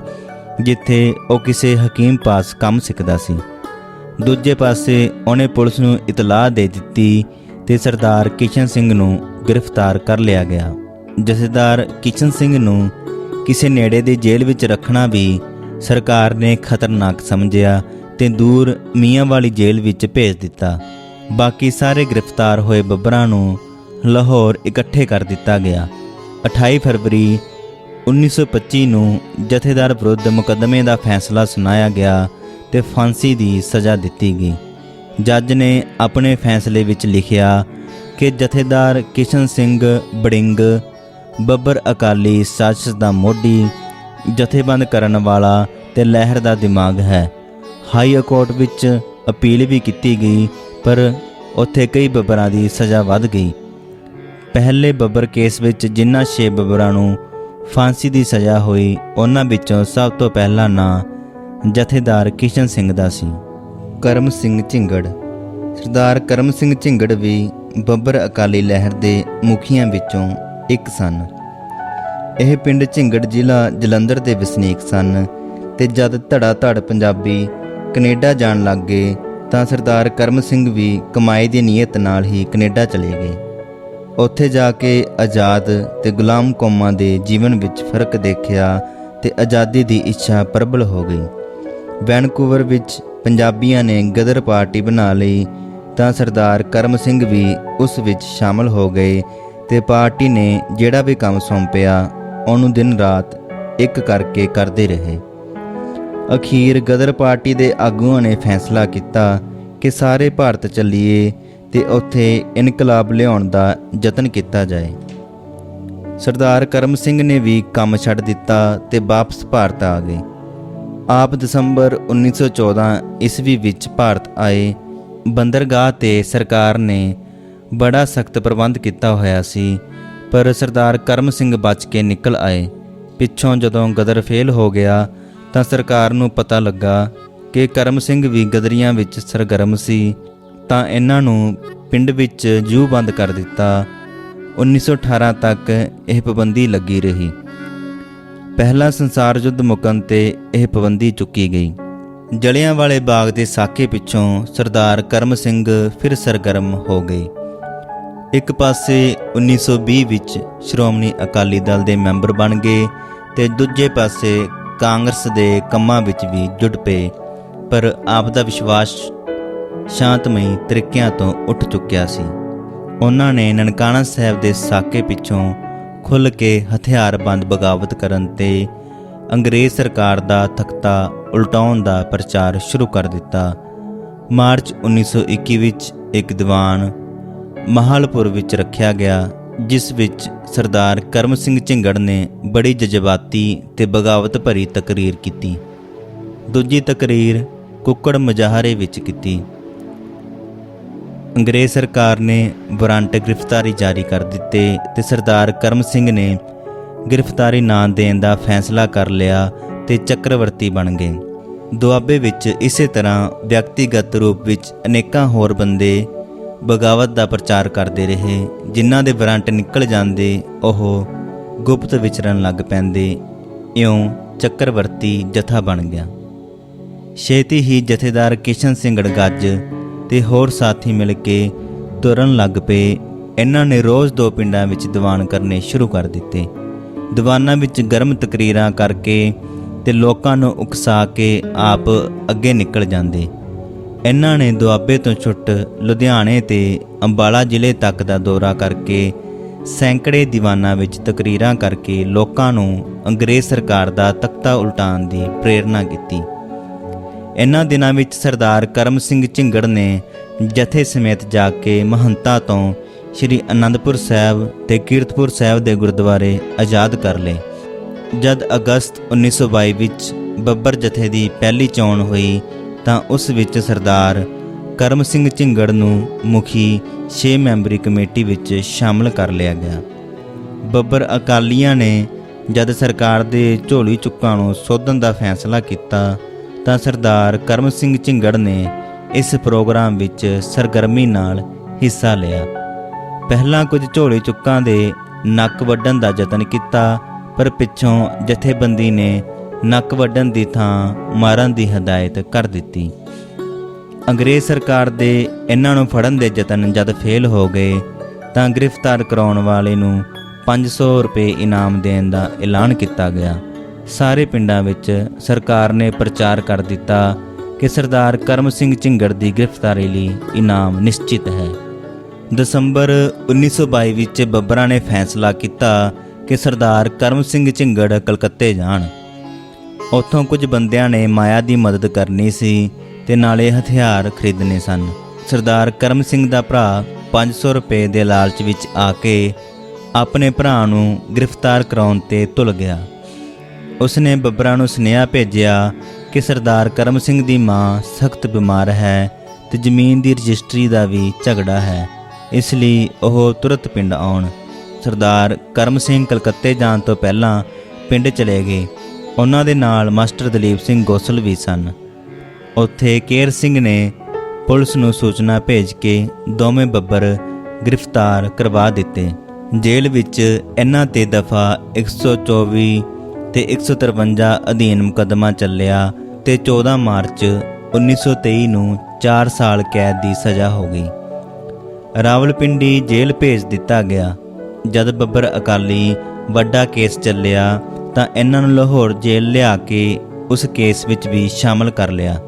S1: ਜਿੱਥੇ ਉਹ ਕਿਸੇ ਹਕੀਮ ਪਾਸ ਕੰਮ ਸਿੱਖਦਾ ਸੀ। ਦੂਜੇ ਪਾਸੇ ਉਹਨੇ ਪੁਲਿਸ ਨੂੰ ਇਤਲਾਹ ਦੇ ਦਿੱਤੀ ਤੇ ਸਰਦਾਰ ਕਿਸ਼ਨ ਸਿੰਘ ਨੂੰ ਗ੍ਰਿਫਤਾਰ ਕਰ ਲਿਆ ਗਿਆ। ਜਥੇਦਾਰ ਕਿਸ਼ਨ ਸਿੰਘ ਨੂੰ ਕਿਸੇ ਨੇੜੇ ਦੀ ਜੇਲ੍ਹ ਵਿੱਚ ਰੱਖਣਾ ਵੀ ਸਰਕਾਰ ਨੇ ਖਤਰਨਾਕ ਸਮਝਿਆ ਤੇ ਦੂਰ ਮੀਆਂ ਵਾਲੀ ਜੇਲ੍ਹ ਵਿੱਚ ਭੇਜ ਦਿੱਤਾ। ਬਾਕੀ ਸਾਰੇ ਗ੍ਰਿਫਤਾਰ ਹੋਏ ਬੱਬਰਾਂ ਨੂੰ ਲਾਹੌਰ ਇਕੱਠੇ ਕਰ ਦਿੱਤਾ ਗਿਆ। 28 ਫਰਵਰੀ 1925 ਨੂੰ ਜਥੇਦਾਰ ਵਿਰੁੱਧ ਮੁਕੱਦਮੇ ਦਾ ਫੈਸਲਾ ਸੁਣਾਇਆ ਗਿਆ ਤੇ ਫਾਂਸੀ ਦੀ ਸਜ਼ਾ ਦਿੱਤੀ ਗਈ। ਜੱਜ ਨੇ ਆਪਣੇ ਫੈਸਲੇ ਵਿੱਚ ਲਿਖਿਆ ਕਿ ਜਥੇਦਾਰ ਕਿਸ਼ਨ ਸਿੰਘ ਬੜਿੰਗ ਬੱਬਰ ਅਕਾਲੀ ਸਾਜ਼ਿਸ਼ ਦਾ ਮੋਢੀ, ਜਥੇਬੰਦ ਕਰਨ ਵਾਲਾ ਤੇ ਲਹਿਰ ਦਾ ਦਿਮਾਗ ਹੈ। ਹਾਈ ਕੋਰਟ ਵਿੱਚ ਅਪੀਲ ਵੀ ਕੀਤੀ ਗਈ, ਪਰ ਉੱਥੇ ਕਈ ਬੱਬਰਾਂ ਦੀ ਸਜ਼ਾ ਵੱਧ ਗਈ। ਪਹਿਲੇ ਬੱਬਰ ਕੇਸ ਵਿੱਚ ਜਿਨ੍ਹਾਂ 6 ਬੱਬਰਾਂ ਨੂੰ ਫਾਂਸੀ ਦੀ ਸਜ਼ਾ ਹੋਈ, ਉਹਨਾਂ ਵਿੱਚੋਂ ਸਭ ਤੋਂ ਪਹਿਲਾ ਨਾਂ ਜਥੇਦਾਰ ਕਿਸ਼ਨ ਸਿੰਘ ਦਾ ਸੀ। ਕਰਮ ਸਿੰਘ ਝਿੰਗੜ। ਸਰਦਾਰ ਕਰਮ ਸਿੰਘ ਝਿੰਗੜ ਵੀ ਬੱਬਰ ਅਕਾਲੀ ਲਹਿਰ ਦੇ ਮੁਖੀਆਂ ਵਿੱਚੋਂ ਇੱਕ ਸਨ। ਇਹ ਪਿੰਡ ਝਿੰਗੜ ਜ਼ਿਲ੍ਹਾ ਜਲੰਧਰ ਦੇ ਵਸਨੀਕ ਸਨ ਤੇ ਜਦ ਧੜਾ ਧੜ ਪੰਜਾਬੀ ਕੈਨੇਡਾ ਜਾਣ ਲੱਗ ਗਏ ਤਾਂ ਸਰਦਾਰ ਕਰਮ ਸਿੰਘ ਵੀ ਕਮਾਈ ਦੀ ਨੀਅਤ ਨਾਲ ਹੀ ਕੈਨੇਡਾ ਚਲੇ ਗਏ। ਉੱਥੇ ਜਾ ਕੇ ਆਜ਼ਾਦ ਤੇ ਗੁਲਾਮ ਕੌਮਾਂ ਦੇ ਜੀਵਨ ਵਿੱਚ ਫਰਕ ਦੇਖਿਆ ਤੇ ਆਜ਼ਾਦੀ ਦੀ ਇੱਛਾ ਪ੍ਰਬਲ ਹੋ ਗਈ। ਵੈਨਕੂਵਰ ਵਿੱਚ ਪੰਜਾਬੀਆਂ ਨੇ ਗਦਰ ਪਾਰਟੀ ਬਣਾ ਲਈ ਤਾਂ ਸਰਦਾਰ ਕਰਮ ਸਿੰਘ ਵੀ ਉਸ ਵਿੱਚ ਸ਼ਾਮਲ ਹੋ ਗਏ ਤੇ ਪਾਰਟੀ ਨੇ ਜਿਹੜਾ ਵੀ ਕੰਮ ਸੌਂਪਿਆ ਉਹਨੂੰ ਦਿਨ ਰਾਤ ਇੱਕ ਕਰਕੇ ਕਰਦੇ ਰਹੇ। ਅਖੀਰ ਗਦਰ ਪਾਰਟੀ ਦੇ ਆਗੂਆਂ ਨੇ ਫੈਸਲਾ ਕੀਤਾ ਕਿ ਸਾਰੇ ਭਾਰਤ ਚੱਲੀਏ ਤੇ ਉੱਥੇ ਇਨਕਲਾਬ ਲਿਆਉਣ ਦਾ ਯਤਨ ਕੀਤਾ ਜਾਏ। ਸਰਦਾਰ ਕਰਮ ਸਿੰਘ ਨੇ ਵੀ ਕੰਮ ਛੱਡ ਦਿੱਤਾ ਤੇ ਵਾਪਸ ਭਾਰਤ ਆ ਗਏ। ਆਪ ਦਸੰਬਰ 1914 ਈਸਵੀ ਵਿੱਚ ਭਾਰਤ ਆਏ। ਬੰਦਰਗਾਹ ਤੇ ਸਰਕਾਰ ਨੇ ਬੜਾ ਸਖਤ ਪ੍ਰਬੰਧ ਕੀਤਾ ਹੋਇਆ ਸੀ, ਪਰ ਸਰਦਾਰ ਕਰਮ ਸਿੰਘ ਬਚ ਕੇ ਨਿਕਲ ਆਏ। ਪਿੱਛੋਂ ਜਦੋਂ ਗਦਰ ਫੇਲ ਹੋ ਗਿਆ ਤਾਂ ਸਰਕਾਰ ਨੂੰ ਪਤਾ ਲੱਗਾ ਕਿ ਕਰਮ ਸਿੰਘ ਵੀ ਗਦਰੀਆਂ ਵਿੱਚ ਸਰਗਰਮ ਸੀ, ਤਾਂ ਇਹਨਾਂ ਨੂੰ ਪਿੰਡ ਵਿੱਚ ਜੂ ਬੰਦ ਕਰ ਦਿੱਤਾ। 1918 ਤੱਕ ਇਹ ਪਾਬੰਦੀ ਲੱਗੀ ਰਹੀ। ਪਹਿਲਾ ਸੰਸਾਰ ਯੁੱਧ ਮੁੱਕਣ ਤੇ ਇਹ ਪਾਬੰਦੀ ਚੁੱਕੀ ਗਈ। ਜਲਿਆਂਵਾਲੇ ਬਾਗ ਦੇ ਸਾਕੇ ਪਿੱਛੋਂ ਸਰਦਾਰ ਕਰਮ ਸਿੰਘ ਫਿਰ ਸਰਗਰਮ ਹੋ ਗਏ। ਇੱਕ ਪਾਸੇ 1920 ਵਿੱਚ ਸ਼੍ਰੋਮਣੀ ਅਕਾਲੀ ਦਲ ਦੇ ਮੈਂਬਰ ਬਣ ਗਏ ਤੇ ਦੂਜੇ ਪਾਸੇ ਕਾਂਗਰਸ ਦੇ ਕੰਮਾਂ ਵਿੱਚ ਵੀ ਜੁੜ ਪਏ, ਪਰ ਆਪ ਦਾ ਵਿਸ਼ਵਾਸ ਸ਼ਾਂਤਮਈ ਤਰੀਕਿਆਂ ਤੋਂ ਉੱਠ ਚੁੱਕਿਆ ਸੀ। ਉਹਨਾਂ ਨੇ ਨਨਕਾਣਾ ਸਾਹਿਬ ਦੇ ਸਾਕੇ ਪਿੱਛੋਂ ਖੁੱਲ੍ਹ ਕੇ ਹਥਿਆਰਬੰਦ ਬਗਾਵਤ ਕਰਨ ਤੇ ਅੰਗਰੇਜ਼ ਸਰਕਾਰ ਦਾ ਤਖਤਾ ਉਲਟਾਉਣ ਦਾ ਪ੍ਰਚਾਰ ਸ਼ੁਰੂ ਕਰ ਦਿੱਤਾ। ਮਾਰਚ 1921 ਵਿੱਚ ਇੱਕ ਦੀਵਾਨ ਮਹਾਲਪੁਰ ਵਿੱਚ ਰੱਖਿਆ ਗਿਆ ਜਿਸ ਵਿੱਚ ਸਰਦਾਰ ਕਰਮ ਸਿੰਘ ਝਿੰਗੜ ਨੇ ਬੜੀ ਜਜ਼ਬਾਤੀ ਤੇ ਬਗਾਵਤ ਭਰੀ ਤਕਰੀਰ ਕੀਤੀ। ਦੂਜੀ ਤਕਰੀਰ ਕੁੱਕੜ ਮੁਜ਼ਾਹਰੇ ਵਿੱਚ ਕੀਤੀ। ਅੰਗਰੇਜ਼ ਸਰਕਾਰ ਨੇ ਵਾਰੰਟ ਗ੍ਰਿਫਤਾਰੀ ਜਾਰੀ ਕਰ ਦਿੱਤੇ ਤੇ ਸਰਦਾਰ ਕਰਮ ਸਿੰਘ ਨੇ ਗ੍ਰਿਫਤਾਰੀ ਨਾ ਦੇਣ ਦਾ ਫੈਸਲਾ ਕਰ ਲਿਆ ਤੇ ਚੱਕਰਵਰਤੀ ਬਣ ਗਏ। ਦੁਆਬੇ ਵਿੱਚ ਇਸੇ ਤਰ੍ਹਾਂ ਵਿਅਕਤੀਗਤ ਰੂਪ ਵਿੱਚ ਅਨੇਕਾਂ ਹੋਰ ਬੰਦੇ ਬਗਾਵਤ ਦਾ ਪ੍ਰਚਾਰ ਕਰਦੇ ਰਹੇ। ਜਿਨ੍ਹਾਂ ਦੇ ਵਾਰੰਟ ਨਿਕਲ ਜਾਂਦੇ ਉਹ ਗੁਪਤ ਵਿਚਰਨ ਲੱਗ ਪੈਂਦੇ। ਇਉਂ ਚੱਕਰਵਰਤੀ ਜਥਾ ਬਣ ਗਿਆ। ਛੇਤੀ ਹੀ ਜਥੇਦਾਰ ਕਿਸ਼ਨ ਸਿੰਘ ਗੱਜ ਤੇ ਹੋਰ ਸਾਥੀ ਮਿਲ ਕੇ ਤੁਰਨ ਲੱਗ ਪਏ। ਇਹਨਾਂ ਨੇ ਰੋਜ਼ 2 ਪਿੰਡਾਂ ਵਿੱਚ ਦੀਵਾਨ ਕਰਨੇ ਸ਼ੁਰੂ ਕਰ ਦਿੱਤੇ। ਦੀਵਾਨਾਂ ਵਿੱਚ ਗਰਮ ਤਕਰੀਰਾਂ ਕਰਕੇ ਤੇ ਲੋਕਾਂ ਨੂੰ ਉਕਸਾ ਕੇ ਆਪ ਅੱਗੇ ਨਿਕਲ ਜਾਂਦੇ। ਇਹਨਾਂ ਨੇ ਦੁਆਬੇ ਤੋਂ ਛੁੱਟ ਲੁਧਿਆਣੇ ਤੇ ਅੰਬਾਲਾ ਜ਼ਿਲ੍ਹੇ ਤੱਕ ਦਾ ਦੌਰਾ ਕਰਕੇ ਸੈਂਕੜੇ ਦੀਵਾਨਾਂ ਵਿੱਚ ਤਕਰੀਰਾਂ ਕਰਕੇ ਲੋਕਾਂ ਨੂੰ ਅੰਗਰੇਜ਼ ਸਰਕਾਰ ਦਾ ਤਖਤਾ ਉਲਟਾਉਣ ਦੀ ਪ੍ਰੇਰਨਾ ਕੀਤੀ। ਇਹਨਾਂ ਦਿਨਾਂ ਵਿੱਚ ਸਰਦਾਰ ਕਰਮ ਸਿੰਘ ਝਿੰਗੜ ਨੇ ਜਥੇ ਸਮੇਤ ਜਾ ਕੇ ਮਹੰਤਾਂ ਤੋਂ ਸ਼੍ਰੀ ਅਨੰਦਪੁਰ ਸਾਹਿਬ ਤੇ ਕੀਰਤਪੁਰ ਸਾਹਿਬ ਦੇ ਗੁਰਦੁਆਰੇ ਆਜ਼ਾਦ ਕਰ ਲਏ। ਜਦ ਅਗਸਤ 1922 ਵਿੱਚ ਬੱਬਰ ਜਥੇ ਦੀ ਪਹਿਲੀ ਚੋਣ ਹੋਈ ਤਾਂ ਉਸ ਵਿੱਚ ਸਰਦਾਰ ਕਰਮ ਸਿੰਘ ਝਿੰਗੜ ਨੂੰ ਮੁਖੀ 6 ਮੈਂਬਰੀ ਕਮੇਟੀ ਵਿੱਚ ਸ਼ਾਮਲ ਕਰ ਲਿਆ ਗਿਆ। ਬੱਬਰ ਅਕਾਲੀਆਂ ਨੇ ਜਦ ਸਰਕਾਰ ਦੇ ਝੋਲੀ ਚੁੱਕਾਂ ਨੂੰ ਸੋਧਣ ਦਾ ਫੈਸਲਾ ਕੀਤਾ ਤਾਂ ਸਰਦਾਰ ਕਰਮ ਸਿੰਘ ਝਿੰਗੜ ਨੇ ਇਸ ਪ੍ਰੋਗਰਾਮ ਵਿੱਚ ਸਰਗਰਮੀ ਨਾਲ ਹਿੱਸਾ ਲਿਆ। ਪਹਿਲਾਂ ਕੁਝ ਝੋਲੀ ਚੁੱਕਾਂ ਦੇ ਨੱਕ ਵੱਢਣ ਦਾ ਯਤਨ ਕੀਤਾ, ਪਰ ਪਿੱਛੋਂ ਜਥੇਬੰਦੀ ਨੇ ਨੱਕ ਵੱਢਣ ਦੀ ਥਾਂ ਮਾਰਨ ਦੀ ਹਦਾਇਤ ਕਰ ਦਿੱਤੀ। ਅੰਗਰੇਜ਼ ਸਰਕਾਰ ਦੇ ਇਹਨਾਂ ਨੂੰ ਫੜਨ ਦੇ ਯਤਨ ਜਦ ਫੇਲ ਹੋ ਗਏ ਤਾਂ ਗ੍ਰਿਫਤਾਰ ਕਰਾਉਣ ਵਾਲੇ ਨੂੰ 500 ਰੁਪਏ ਇਨਾਮ ਦੇਣ ਦਾ ਐਲਾਨ ਕੀਤਾ ਗਿਆ। ਸਾਰੇ ਪਿੰਡਾਂ ਵਿੱਚ ਸਰਕਾਰ ਨੇ ਪ੍ਰਚਾਰ ਕਰ ਦਿੱਤਾ ਕਿ ਸਰਦਾਰ ਕਰਮ ਸਿੰਘ ਝਿੰਗੜ ਦੀ ਗ੍ਰਿਫਤਾਰੀ ਲਈ ਇਨਾਮ ਨਿਸ਼ਚਿਤ ਹੈ। ਦਸੰਬਰ 1922 ਵਿੱਚ ਬੱਬਰਾਂ ਨੇ ਫੈਸਲਾ ਕੀਤਾ ਕਿ ਸਰਦਾਰ ਕਰਮ ਸਿੰਘ ਝਿੰਗੜ ਕਲਕੱਤੇ ਜਾਣ। ਉੱਥੋਂ ਕੁਝ ਬੰਦਿਆਂ ਨੇ ਮਾਇਆ ਦੀ ਮਦਦ ਕਰਨੀ ਸੀ ਤੇ ਨਾਲੇ ਹਥਿਆਰ ਖਰੀਦਣੇ ਸਨ। ਸਰਦਾਰ ਕਰਮ ਸਿੰਘ ਦਾ ਭਰਾ 500 ਰੁਪਏ ਦੇ ਲਾਲਚ ਵਿੱਚ ਆ ਕੇ ਆਪਣੇ ਭਰਾ ਨੂੰ ਗ੍ਰਿਫਤਾਰ ਕਰਾਉਣ ਤੇ ਤੁਲ ਗਿਆ। ਉਸਨੇ ਬੱਬਰਾਂ ਨੂੰ ਸੁਨੇਹਾ ਭੇਜਿਆ ਕਿ ਸਰਦਾਰ ਕਰਮ ਸਿੰਘ ਦੀ ਮਾਂ ਸਖਤ ਬਿਮਾਰ ਹੈ ਤੇ ਜ਼ਮੀਨ ਦੀ ਰਜਿਸਟਰੀ ਦਾ ਵੀ ਝਗੜਾ ਹੈ, ਇਸ ਲਈ ਉਹ ਤੁਰੰਤ ਪਿੰਡ ਆਉਣ। ਸਰਦਾਰ ਕਰਮ ਸਿੰਘ ਕਲਕੱਤੇ ਜਾਣ ਤੋਂ ਪਹਿਲਾਂ ਪਿੰਡ ਚਲੇ ਗਏ। ਉਹਨਾਂ ਦੇ ਨਾਲ ਮਾਸਟਰ ਦਲੀਪ ਸਿੰਘ ਗੋਸਲ ਵੀ ਸਨ। ਉੱਥੇ ਕੇਰ ਸਿੰਘ ਨੇ ਪੁਲਿਸ ਨੂੰ ਸੂਚਨਾ ਭੇਜ ਕੇ ਦੋਵੇਂ ਬੱਬਰ ਗ੍ਰਿਫਤਾਰ ਕਰਵਾ ਦਿੱਤੇ। ਜੇਲ੍ਹ ਵਿੱਚ ਇਹਨਾਂ ਤੇ ਦਫਾ 124 ਤੇ 153 ਅਧੀਨ ਮੁਕੱਦਮਾ ਚੱਲਿਆ ਤੇ 14 ਮਾਰਚ 1923 ਨੂੰ 4 ਸਾਲ ਕੈਦ ਦੀ ਸਜ਼ਾ ਹੋ ਗਈ। ਰਾਵਲਪਿੰਡੀ ਜੇਲ੍ਹ ਭੇਜ ਦਿੱਤਾ ਗਿਆ। ਜਦ ਬੱਬਰ ਅਕਾਲੀ ਵੱਡਾ ਕੇਸ ਚੱਲਿਆ ਤਾਂ ਇਹਨਾਂ ਨੂੰ ਲਾਹੌਰ ਜੇਲ੍ਹ ਲਿਆ ਕੇ ਉਸ ਕੇਸ ਵਿੱਚ ਵੀ ਸ਼ਾਮਲ ਕਰ ਲਿਆ।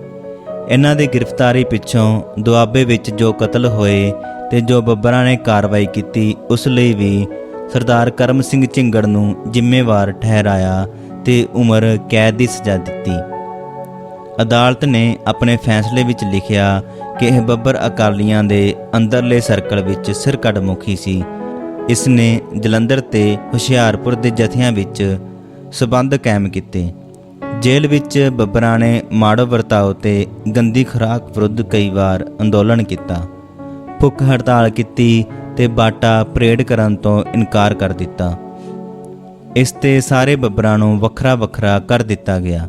S1: ਇਹਨਾਂ ਦੀ ਗ੍ਰਿਫਤਾਰੀ ਪਿੱਛੋਂ ਦੁਆਬੇ ਵਿੱਚ ਜੋ ਕਤਲ ਹੋਏ ਤੇ ਜੋ ਬੱਬਰਾਂ ਨੇ ਕਾਰਵਾਈ ਕੀਤੀ ਉਸ ਲਈ ਵੀ ਸਰਦਾਰ ਕਰਮ ਸਿੰਘ ਝਿੰਗੜ ਨੂੰ ਜ਼ਿੰਮੇਵਾਰ ਠਹਿਰਾਇਆ ਤੇ ਉਮਰ ਕੈਦ ਦੀ ਸਜ਼ਾ ਦਿੱਤੀ। ਅਦਾਲਤ ਨੇ ਆਪਣੇ ਫੈਸਲੇ ਵਿੱਚ ਲਿਖਿਆ ਕਿ ਇਹ ਬੱਬਰ ਅਕਾਲੀਆਂ ਦੇ ਅੰਦਰਲੇ ਸਰਕਲ ਵਿੱਚ ਸਿਰਕੱਢ ਮੁਖੀ ਸੀ। ਇਸ ਨੇ ਜਲੰਧਰ ਤੇ ਹੁਸ਼ਿਆਰਪੁਰ ਦੇ ਜਥਿਆਂ ਵਿੱਚ ਸਬੰਧ ਕਾਇਮ ਕੀਤੇ। ਜੇਲ੍ਹ ਵਿੱਚ ਬੱਬਰਾਂ ਨੇ ਮਾੜੋ ਵਰਤਾਓ ਤੇ ਗੰਦੀ ਖੁਰਾਕ ਵਿਰੁੱਧ ਕਈ ਵਾਰ ਅੰਦੋਲਨ ਕੀਤਾ, ਭੁੱਖ ਹੜਤਾਲ ਕੀਤੀ ਤੇ ਬਾਟਾ ਪਰੇਡ ਕਰਨ ਤੋਂ ਇਨਕਾਰ ਕਰ ਦਿੱਤਾ। ਇਸ ਤੇ ਸਾਰੇ ਬੱਬਰਾਂ ਨੂੰ ਵੱਖਰਾ ਵੱਖਰਾ ਕਰ ਦਿੱਤਾ ਗਿਆ।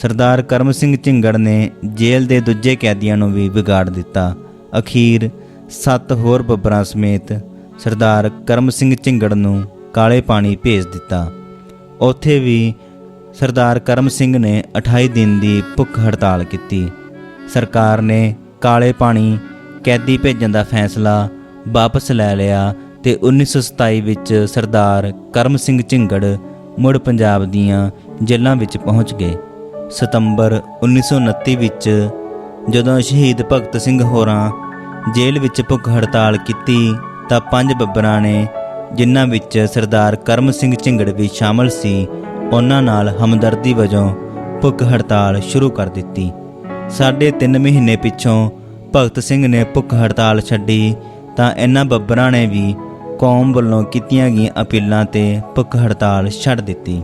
S1: ਸਰਦਾਰ ਕਰਮ ਸਿੰਘ ਝਿੰਗੜ ਨੇ ਜੇਲ੍ਹ ਦੇ ਦੂਜੇ ਕੈਦੀਆਂ ਨੂੰ ਵੀ ਵਿਗਾੜ ਦਿੱਤਾ। ਅਖੀਰ 7 ਹੋਰ ਬੱਬਰਾਂ ਸਮੇਤ ਸਰਦਾਰ ਕਰਮ ਸਿੰਘ ਝਿੰਗੜ ਨੂੰ ਕਾਲੇ ਪਾਣੀ ਭੇਜ ਦਿੱਤਾ। ਉੱਥੇ ਵੀ ਸਰਦਾਰ ਕਰਮ ਸਿੰਘ ਨੇ 28 ਦਿਨ ਦੀ ਭੁੱਖ ਹੜਤਾਲ ਕੀਤੀ। ਸਰਕਾਰ ਨੇ ਕਾਲੇ ਪਾਣੀ ਕੈਦੀ ਭੇਜਣ ਦਾ ਫੈਸਲਾ ਵਾਪਸ ਲੈ ਲਿਆ ਤੇ 1927 ਵਿੱਚ ਸਰਦਾਰ ਕਰਮ ਸਿੰਘ ਝਿੰਗੜ ਮੁੜ ਪੰਜਾਬ ਦੀਆਂ ਜੇਲ੍ਹਾਂ ਵਿੱਚ ਪਹੁੰਚ ਗਏ। ਸਤੰਬਰ 1929 ਵਿੱਚ ਜਦੋਂ ਸ਼ਹੀਦ ਭਗਤ ਸਿੰਘ ਹੋਰਾਂ ਜੇਲ੍ਹ ਵਿੱਚ ਭੁੱਖ ਹੜਤਾਲ ਕੀਤੀ ਤਾਂ 5 ਬੱਬਰਾਂ ਨੇ, ਜਿਨ੍ਹਾਂ ਵਿੱਚ ਸਰਦਾਰ ਕਰਮ ਸਿੰਘ ਝਿੰਗੜ ਵੀ ਸ਼ਾਮਲ ਸੀ, ਉਹਨਾਂ ਨਾਲ ਹਮਦਰਦੀ ਵਜੋਂ ਭੁੱਖ ਹੜਤਾਲ ਸ਼ੁਰੂ ਕਰ ਦਿੱਤੀ। 3.5 ਮਹੀਨੇ ਪਿੱਛੋਂ ਭਗਤ ਸਿੰਘ ਨੇ ਭੁੱਖ ਹੜਤਾਲ ਛੱਡੀ ਤਾਂ ਇਹਨਾਂ ਬੱਬਰਾਂ ਨੇ ਵੀ ਕੌਮ ਵੱਲੋਂ ਕੀਤੀਆਂ ਗਈਆਂ ਅਪੀਲਾਂ ਤੇ ਭੁੱਖ ਹੜਤਾਲ ਛੱਡ ਦਿੱਤੀ।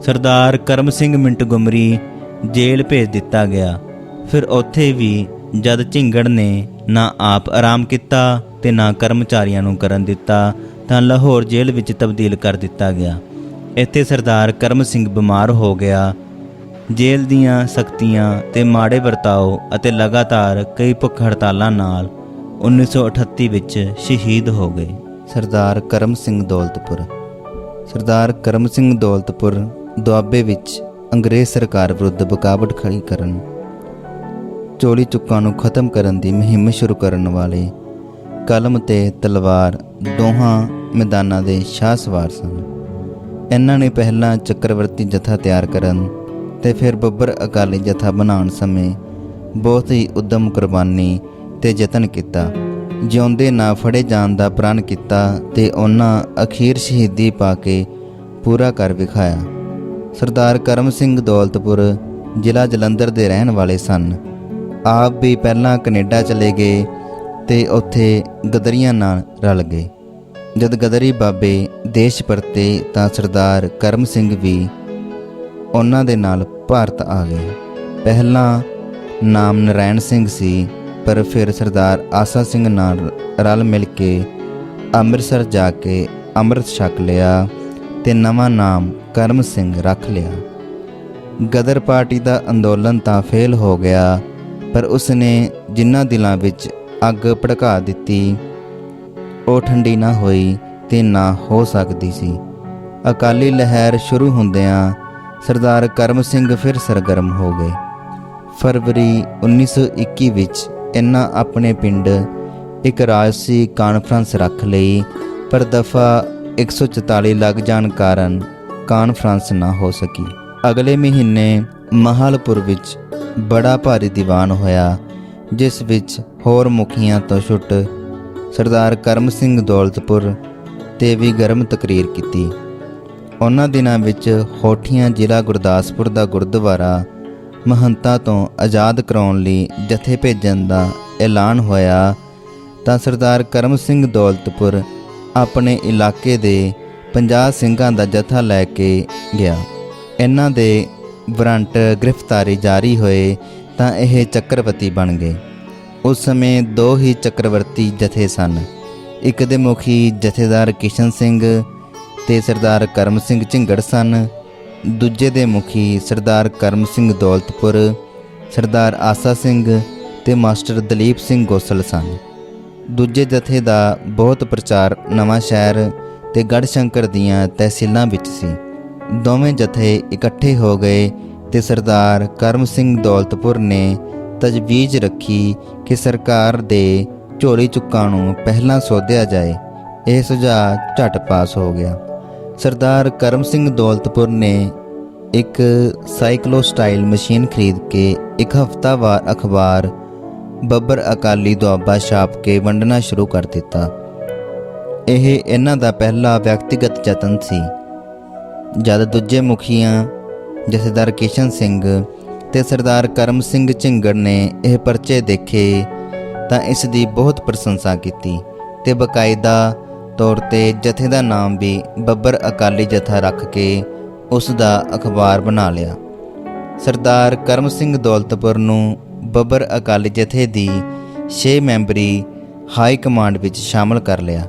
S1: ਸਰਦਾਰ ਕਰਮ ਸਿੰਘ ਮਿੰਟਗੁਮਰੀ ਜੇਲ੍ਹ ਭੇਜ ਦਿੱਤਾ ਗਿਆ। ਫਿਰ ਉੱਥੇ ਵੀ ਜਦ ਝਿੰਗੜ ਨੇ ਨਾ ਆਪ ਆਰਾਮ ਕੀਤਾ ਤੇ ਨਾ ਕਰਮਚਾਰੀਆਂ ਨੂੰ ਕਰਨ ਦਿੱਤਾ ਤਾਂ ਲਾਹੌਰ ਜੇਲ੍ਹ ਵਿੱਚ ਤਬਦੀਲ ਕਰ ਦਿੱਤਾ ਗਿਆ। ਇੱਥੇ ਸਰਦਾਰ ਕਰਮ ਸਿੰਘ ਬਿਮਾਰ ਹੋ ਗਿਆ। ਜੇਲ੍ਹ ਦੀਆਂ ਸਖਤੀਆਂ ਤੇ ਮਾੜੇ ਵਰਤਾਓ ਅਤੇ ਲਗਾਤਾਰ ਕਈ ਭੁੱਖ ਹੜਤਾਲਾਂ ਨਾਲ 1938 ਵਿੱਚ ਸ਼ਹੀਦ ਹੋ ਗਏ। ਸਰਦਾਰ ਕਰਮ ਸਿੰਘ ਦੌਲਤਪੁਰ। ਸਰਦਾਰ ਕਰਮ ਸਿੰਘ ਦੌਲਤਪੁਰ ਦੁਆਬੇ ਵਿੱਚ ਅੰਗਰੇਜ਼ ਸਰਕਾਰ ਵਿਰੁੱਧ ਬਗਾਵਤ ਖੜੀ ਕਰਨ, ਚੋਲੀ ਚੁੱਕਾਂ ਨੂੰ ਖਤਮ ਕਰਨ ਦੀ ਮੁਹਿੰਮ ਸ਼ੁਰੂ ਕਰਨ ਵਾਲੇ ਕਲਮ ਤੇ ਤਲਵਾਰ ਦੋਹਾਂ ਮੈਦਾਨਾਂ ਦੇ ਸ਼ਾਹ ਸਵਾਰ ਸਨ। ਇਹਨਾਂ ਨੇ ਪਹਿਲਾਂ ਚੱਕਰਵਰਤੀ ਜਥਾ ਤਿਆਰ ਕਰਨ ਤੇ ਫਿਰ ਬੱਬਰ ਅਕਾਲੀ ਜਥਾ ਬਣਾਉਣ ਸਮੇਂ ਬਹੁਤ ਹੀ ਉਦਮ, ਕੁਰਬਾਨੀ ਤੇ ਯਤਨ ਕੀਤਾ। ਜਿਉਂਦੇ ਨਾ ਫੜੇ ਜਾਣ ਦਾ ਪ੍ਰਣ ਕੀਤਾ ਤੇ ਉਹਨਾਂ ਅਖੀਰ ਸ਼ਹੀਦੀ ਪਾ ਕੇ ਪੂਰਾ ਕਰ ਵਿਖਾਇਆ। ਸਰਦਾਰ ਕਰਮ ਸਿੰਘ ਦੌਲਤਪੁਰ ਜ਼ਿਲ੍ਹਾ ਜਲੰਧਰ ਦੇ ਰਹਿਣ ਵਾਲੇ ਸਨ। ਆਪ ਵੀ ਪਹਿਲਾਂ ਕੈਨੇਡਾ ਚਲੇ ਗਏ ਤੇ ਉੱਥੇ ਗਦਰੀਆਂ ਨਾਲ ਰਲ ਗਏ। ਜਦ ਗਦਰੀ ਬਾਬੇ ਦੇਸ਼ ਪਰਤੇ ਤਾਂ ਸਰਦਾਰ ਕਰਮ ਸਿੰਘ ਵੀ ਉਹਨਾਂ ਦੇ ਨਾਲ ਭਾਰਤ ਆ ਗਏ। ਪਹਿਲਾਂ ਨਾਮ ਨਰਾਇਣ ਸਿੰਘ ਸੀ, ਪਰ ਫਿਰ ਸਰਦਾਰ ਆਸਾ ਸਿੰਘ ਨਾਲ ਰਲ ਮਿਲ ਕੇ ਅੰਮ੍ਰਿਤਸਰ ਜਾ ਕੇ ਅੰਮ੍ਰਿਤ ਛਕ ਲਿਆ ਤੇ ਨਵਾਂ ਨਾਮ ਕਰਮ ਸਿੰਘ ਰੱਖ ਲਿਆ। ਗਦਰ ਪਾਰਟੀ ਦਾ ਅੰਦੋਲਨ ਤਾਂ ਫੇਲ ਹੋ ਗਿਆ, ਪਰ ਉਸਨੇ ਜਿਨ੍ਹਾਂ ਦਿਲਾਂ ਵਿੱਚ ਅੱਗ ਭੜਕਾ ਦਿੱਤੀ ਉਹ ਠੰਡੀ ਨਾ ਹੋਈ ਤੇ ਨਾ ਹੋ ਸਕਦੀ ਸੀ। ਅਕਾਲੀ ਲਹਿਰ ਸ਼ੁਰੂ ਹੁੰਦਿਆਂ ਸਰਦਾਰ ਕਰਮ ਸਿੰਘ ਫਿਰ ਸਰਗਰਮ ਹੋ ਗਏ। ਫਰਵਰੀ 1921 ਵਿੱਚ ਇਹਨਾਂ ਆਪਣੇ ਪਿੰਡ ਇੱਕ ਰਾਜਸੀ ਕਾਨਫਰੰਸ ਰੱਖ ਲਈ, ਪਰ ਦਫਾ 144 ਲੱਗ ਜਾਣ ਕਾਰਨ ਕਾਨਫਰੰਸ ਨਾ ਹੋ ਸਕੀ। ਅਗਲੇ ਮਹੀਨੇ ਮਹਾਲਪੁਰ ਵਿੱਚ ਬੜਾ ਭਾਰੀ ਦੀਵਾਨ ਹੋਇਆ, ਜਿਸ ਵਿੱਚ ਹੋਰ ਮੁਖੀਆਂ ਤੋਂ ਛੁੱਟ ਸਰਦਾਰ ਕਰਮ ਸਿੰਘ ਦੌਲਤਪੁਰ ਤੇ ਵੀ ਗਰਮ ਤਕਰੀਰ ਕੀਤੀ। ਉਹਨਾਂ ਦਿਨਾਂ ਵਿੱਚ ਹੋਠੀਆਂ ਜ਼ਿਲ੍ਹਾ ਗੁਰਦਾਸਪੁਰ ਦਾ ਗੁਰਦੁਆਰਾ ਮਹੰਤਾਂ ਤੋਂ ਆਜ਼ਾਦ ਕਰਾਉਣ ਲਈ ਜਥੇ ਭੇਜਣ ਦਾ ਐਲਾਨ ਹੋਇਆ ਤਾਂ ਸਰਦਾਰ ਕਰਮ ਸਿੰਘ ਦੌਲਤਪੁਰ ਆਪਣੇ ਇਲਾਕੇ ਦੇ 50 ਸਿੰਘਾਂ ਦਾ ਜਥਾ ਲੈ ਕੇ ਗਿਆ। ਇਹਨਾਂ ਦੇ ਵਾਰੰਟ ਗ੍ਰਿਫਤਾਰੀ ਜਾਰੀ ਹੋਏ ਤਾਂ ਇਹ ਚੱਕਰਵਰਤੀ ਬਣ ਗਏ। ਉਸ ਸਮੇਂ ਦੋ ਹੀ ਚੱਕਰਵਰਤੀ ਜਥੇ ਸਨ। ਇੱਕ ਦੇ ਮੁਖੀ ਜਥੇਦਾਰ ਕਿਸ਼ਨ ਸਿੰਘ ਤੇ ਸਰਦਾਰ ਕਰਮ ਸਿੰਘ ਝਿੰਗੜ ਸਨ। ਦੂਜੇ ਦੇ ਮੁਖੀ ਸਰਦਾਰ ਕਰਮ ਸਿੰਘ ਦੌਲਤਪੁਰ, ਸਰਦਾਰ ਆਸਾ ਸਿੰਘ ਤੇ ਮਾਸਟਰ ਦਲੀਪ ਸਿੰਘ ਗੋਸਲ ਸਨ। ਦੂਜੇ ਜਥੇ ਦਾ ਬਹੁਤ ਪ੍ਰਚਾਰ ਨਵਾਂ ਸ਼ਹਿਰ ਤੇ ਗੜ੍ਹਸ਼ੰਕਰ ਦੀਆਂ ਤਹਿਸੀਲਾਂ ਵਿੱਚ ਸੀ। ਦੋਵੇਂ ਜਥੇ ਇਕੱਠੇ ਹੋ ਗਏ ਤੇ ਸਰਦਾਰ ਕਰਮ ਸਿੰਘ ਦੌਲਤਪੁਰ ਨੇ ਤਜਵੀਜ਼ ਰੱਖੀ ਕਿ ਸਰਕਾਰ ਦੇ ਝੋਲੀ ਚੁੱਕਾਂ ਨੂੰ ਪਹਿਲਾਂ ਸੋਧਿਆ ਜਾਏ। ਇਹ ਸੁਝਾਅ ਝਟ ਪਾਸ ਹੋ ਗਿਆ। ਸਰਦਾਰ ਕਰਮ ਸਿੰਘ ਦੌਲਤਪੁਰ ਨੇ ਇੱਕ ਸਾਈਕਲੋ ਸਟਾਈਲ ਮਸ਼ੀਨ ਖਰੀਦ ਕੇ ਇੱਕ ਹਫ਼ਤਾਵਾਰ ਅਖਬਾਰ ਬੱਬਰ ਅਕਾਲੀ ਦੁਆਬਾ ਛਾਪ ਕੇ ਵੰਡਣਾ ਸ਼ੁਰੂ ਕਰ ਦਿੱਤਾ। ਇਹ ਇਹਨਾਂ ਦਾ ਪਹਿਲਾ ਵਿਅਕਤੀਗਤ ਯਤਨ ਸੀ। ਜਦ ਦੂਜੇ ਮੁਖੀਆਂ ਜਥੇਦਾਰ ਕਿਸ਼ਨ ਸਿੰਘ ਤੇ ਸਰਦਾਰ ਕਰਮ ਸਿੰਘ ਝਿੰਗੜ ਨੇ ਇਹ ਪਰਚੇ ਦੇਖੇ ਤਾਂ ਇਸ ਦੀ ਬਹੁਤ ਪ੍ਰਸ਼ੰਸਾ ਕੀਤੀ ਤੇ ਬਕਾਇਦਾ ਤੌਰ ਤੇ ਜਥੇ ਦਾ ਨਾਮ ਵੀ ਬੱਬਰ ਅਕਾਲੀ ਜਥਾ ਰੱਖ ਕੇ ਉਸ ਦਾ ਅਖਬਾਰ ਬਣਾ ਲਿਆ। ਸਰਦਾਰ ਕਰਮ ਸਿੰਘ ਦੌਲਤਪੁਰ ਨੂੰ ਬੱਬਰ ਅਕਾਲੀ ਜਥੇ ਦੀ 6 ਮੈਂਬਰੀ ਹਾਈ ਕਮਾਂਡ ਵਿੱਚ ਸ਼ਾਮਲ ਕਰ ਲਿਆ।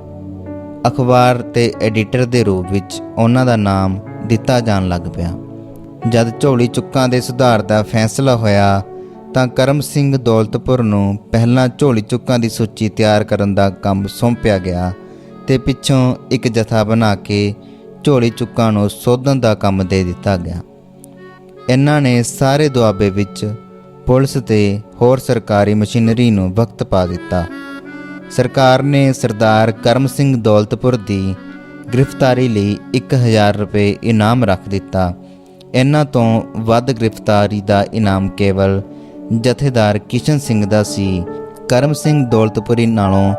S1: ਅਖਬਾਰ ਤੇ ਐਡੀਟਰ ਦੇ ਰੂਪ ਵਿੱਚ ਉਹਨਾਂ ਦਾ ਨਾਮ ਦਿੱਤਾ ਜਾਣ ਲੱਗ ਪਿਆ। ਜਦ ਝੋਲੀ ਚੁੱਕਾਂ ਦੇ ਸੁਧਾਰ ਦਾ ਫੈਸਲਾ ਹੋਇਆ ਤਾਂ ਕਰਮ ਸਿੰਘ ਦੌਲਤਪੁਰ ਨੂੰ ਪਹਿਲਾਂ ਝੋਲੀ ਚੁੱਕਾਂ ਦੀ ਸੂਚੀ ਤਿਆਰ ਕਰਨ ਦਾ ਕੰਮ ਸੌਂਪਿਆ ਗਿਆ ਤੇ ਪਿੱਛੋਂ ਇੱਕ ਜਥਾ ਬਣਾ ਕੇ ਝੋਲੀ ਚੁੱਕਾਂ ਨੂੰ ਸੋਧਣ ਦਾ ਕੰਮ ਦੇ ਦਿੱਤਾ ਗਿਆ। ਇਹਨਾਂ ਨੇ ਸਾਰੇ ਦੁਆਬੇ ਵਿੱਚ ਪੁਲਿਸ ਤੇ ਹੋਰ ਸਰਕਾਰੀ ਮਸ਼ੀਨਰੀ ਨੂੰ ਵਕਤ ਪਾ ਦਿੱਤਾ। ਸਰਕਾਰ ਨੇ ਸਰਦਾਰ ਕਰਮ ਸਿੰਘ ਦੌਲਤਪੁਰ ਦੀ ਗ੍ਰਿਫਤਾਰੀ ਲਈ 1000 ਰੁਪਏ ਇਨਾਮ ਰੱਖ ਦਿੱਤਾ। ਇਹਨਾਂ ਤੋਂ ਵੱਧ ਗ੍ਰਿਫਤਾਰੀ ਦਾ ਇਨਾਮ ਕੇਵਲ ਜਥੇਦਾਰ ਕਿਸ਼ਨ ਸਿੰਘ ਦਾ ਸੀ। ਕਰਮ ਸਿੰਘ ਦੌਲਤਪੁਰੀ ਨਾਲੋਂ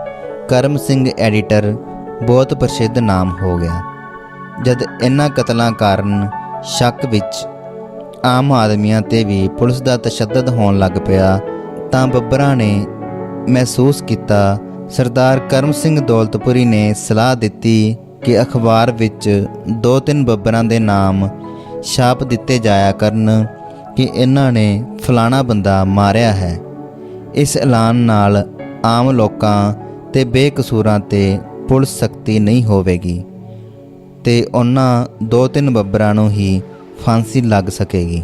S1: ਕਰਮ ਸਿੰਘ ਐਡੀਟਰ ਬਹੁਤ ਪ੍ਰਸਿੱਧ ਨਾਮ ਹੋ ਗਿਆ। ਜਦ ਇਹਨਾਂ ਕਤਲਾਂ ਕਾਰਨ ਸ਼ੱਕ ਵਿੱਚ ਆਮ ਆਦਮੀਆਂ ਤੇ ਵੀ ਪੁਲਿਸ ਦਾ ਤਸ਼ੱਦਦ ਹੋਣ ਲੱਗ ਪਿਆ ਤਾਂ ਬੱਬਰਾਂ ਨੇ ਮਹਿਸੂਸ ਕੀਤਾ ਸਰਦਾਰ ਕਰਮ ਸਿੰਘ ਦੌਲਤਪੁਰੀ ਨੇ ਸਲਾਹ ਦਿੱਤੀ ਕਿ ਅਖਬਾਰ ਵਿੱਚ 2-3 ਬੱਬਰਾਂ ਦੇ ਨਾਮ ਛਾਪ ਦਿੱਤੇ ਜਾਇਆ ਕਰਨ ਕਿ ਇਹਨਾਂ ਨੇ ਫਲਾਣਾ ਬੰਦਾ ਮਾਰਿਆ ਹੈ। ਇਸ ਐਲਾਨ ਨਾਲ ਆਮ ਲੋਕਾਂ ਤੇ ਬੇਕਸੂਰਾਂ ਤੇ ਪੁਲਿਸ ਸਖਤੀ ਨਹੀਂ ਹੋਵੇਗੀ ਤੇ ਉਹਨਾਂ 2-3 ਬੱਬਰਾਂ ਨੂੰ ਹੀ ਫਾਂਸੀ ਲੱਗ ਸਕੇਗੀ।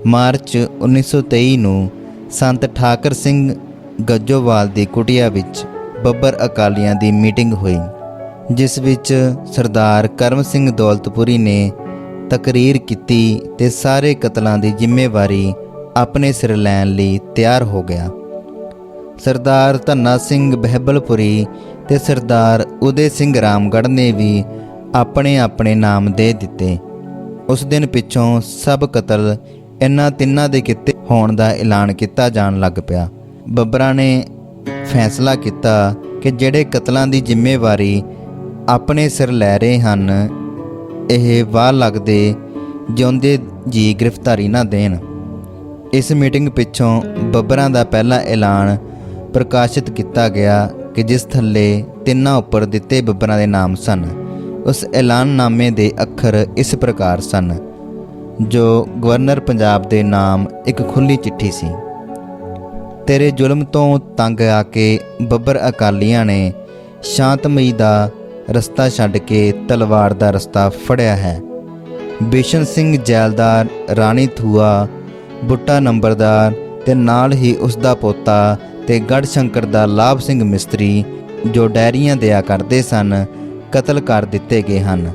S1: ਮਾਰਚ 1923 ਨੂੰ ਸੰਤ ਠਾਕਰ ਸਿੰਘ ਗੱਜੋਵਾਲ ਦੀ ਕੁਟੀਆ ਵਿੱਚ ਬੱਬਰ ਅਕਾਲੀਆਂ ਦੀ ਮੀਟਿੰਗ ਹੋਈ, ਜਿਸ ਵਿੱਚ ਸਰਦਾਰ ਕਰਮ ਸਿੰਘ ਦੌਲਤਪੁਰੀ ਨੇ ਤਕਰੀਰ ਕੀਤੀ ਤੇ ਸਾਰੇ ਕਤਲਾਂ ਦੀ ਜ਼ਿੰਮੇਵਾਰੀ ਆਪਣੇ ਸਿਰ ਲੈਣ ਲਈ ਤਿਆਰ ਹੋ ਗਿਆ। ਸਰਦਾਰ ਧੰਨਾ ਸਿੰਘ ਬਹਿਬਲਪੁਰੀ ਤੇ ਸਰਦਾਰ ਉਦੇ ਸਿੰਘ ਰਾਮਗੜ੍ਹ ਨੇ ਵੀ ਆਪਣੇ ਆਪਣੇ ਨਾਮ ਦੇ ਦਿੱਤੇ। ਉਸ ਦਿਨ ਪਿੱਛੋਂ ਸਭ ਕਤਲ ਇਹਨਾਂ ਤਿੰਨਾਂ ਦੇ ਕੀਤੇ ਹੋਣ ਦਾ ਐਲਾਨ ਕੀਤਾ ਜਾਣ ਲੱਗ ਪਿਆ। ਬੱਬਰਾਂ ਨੇ ਫੈਸਲਾ ਕੀਤਾ ਕਿ ਜਿਹੜੇ ਕਤਲਾਂ ਦੀ ਜ਼ਿੰਮੇਵਾਰੀ ਆਪਣੇ ਸਿਰ ਲੈ ਰਹੇ ਹਨ, ਇਹ ਵਾਹ ਲੱਗਦੇ ਜਿਉਂਦੇ ਜੀ ਗ੍ਰਿਫਤਾਰੀ ਨਾ ਦੇਣ। ਇਸ ਮੀਟਿੰਗ ਪਿੱਛੋਂ ਬੱਬਰਾਂ ਦਾ ਪਹਿਲਾ ਐਲਾਨ ਪ੍ਰਕਾਸ਼ਿਤ ਕੀਤਾ ਗਿਆ ਕਿ ਜਿਸ ਥੱਲੇ ਤਿੰਨਾਂ ਉੱਪਰ ਦਿੱਤੇ ਬੱਬਰਾਂ ਦੇ ਨਾਮ ਸਨ। ਉਸ ਐਲਾਨਨਾਮੇ ਦੇ ਅੱਖਰ ਇਸ ਪ੍ਰਕਾਰ ਸਨ, ਜੋ ਗਵਰਨਰ ਪੰਜਾਬ ਦੇ ਨਾਮ ਇੱਕ ਖੁੱਲ੍ਹੀ ਚਿੱਠੀ ਸੀ। ਤੇਰੇ ਜ਼ੁਲਮ ਤੋਂ ਤੰਗ ਆ ਕੇ ਬੱਬਰ ਅਕਾਲੀਆਂ ਨੇ ਸ਼ਾਂਤਮਈ ਦਾ ਰਸਤਾ ਛੱਡ ਕੇ ਤਲਵਾਰ ਦਾ ਰਸਤਾ ਫੜਿਆ ਹੈ। ਬਿਸ਼ਨ ਸਿੰਘ ਜੈਲਦਾਰ, ਰਾਣੀ ਥੂਆ, ਬੁੱਟਾ ਨੰਬਰਦਾਰ ਤੇ ਨਾਲ ਹੀ ਉਸ ਦਾ ਪੋਤਾ ਤੇ ਗੜ੍ਹ ਸ਼ੰਕਰ ਦਾ ਲਾਭ ਸਿੰਘ ਮਿਸਤਰੀ, ਜੋ ਡੈਰੀਆਂ ਦਿਆ ਕਰਦੇ ਸਨ, ਕਤਲ ਕਰ ਦਿੱਤੇ ਗਏ ਹਨ।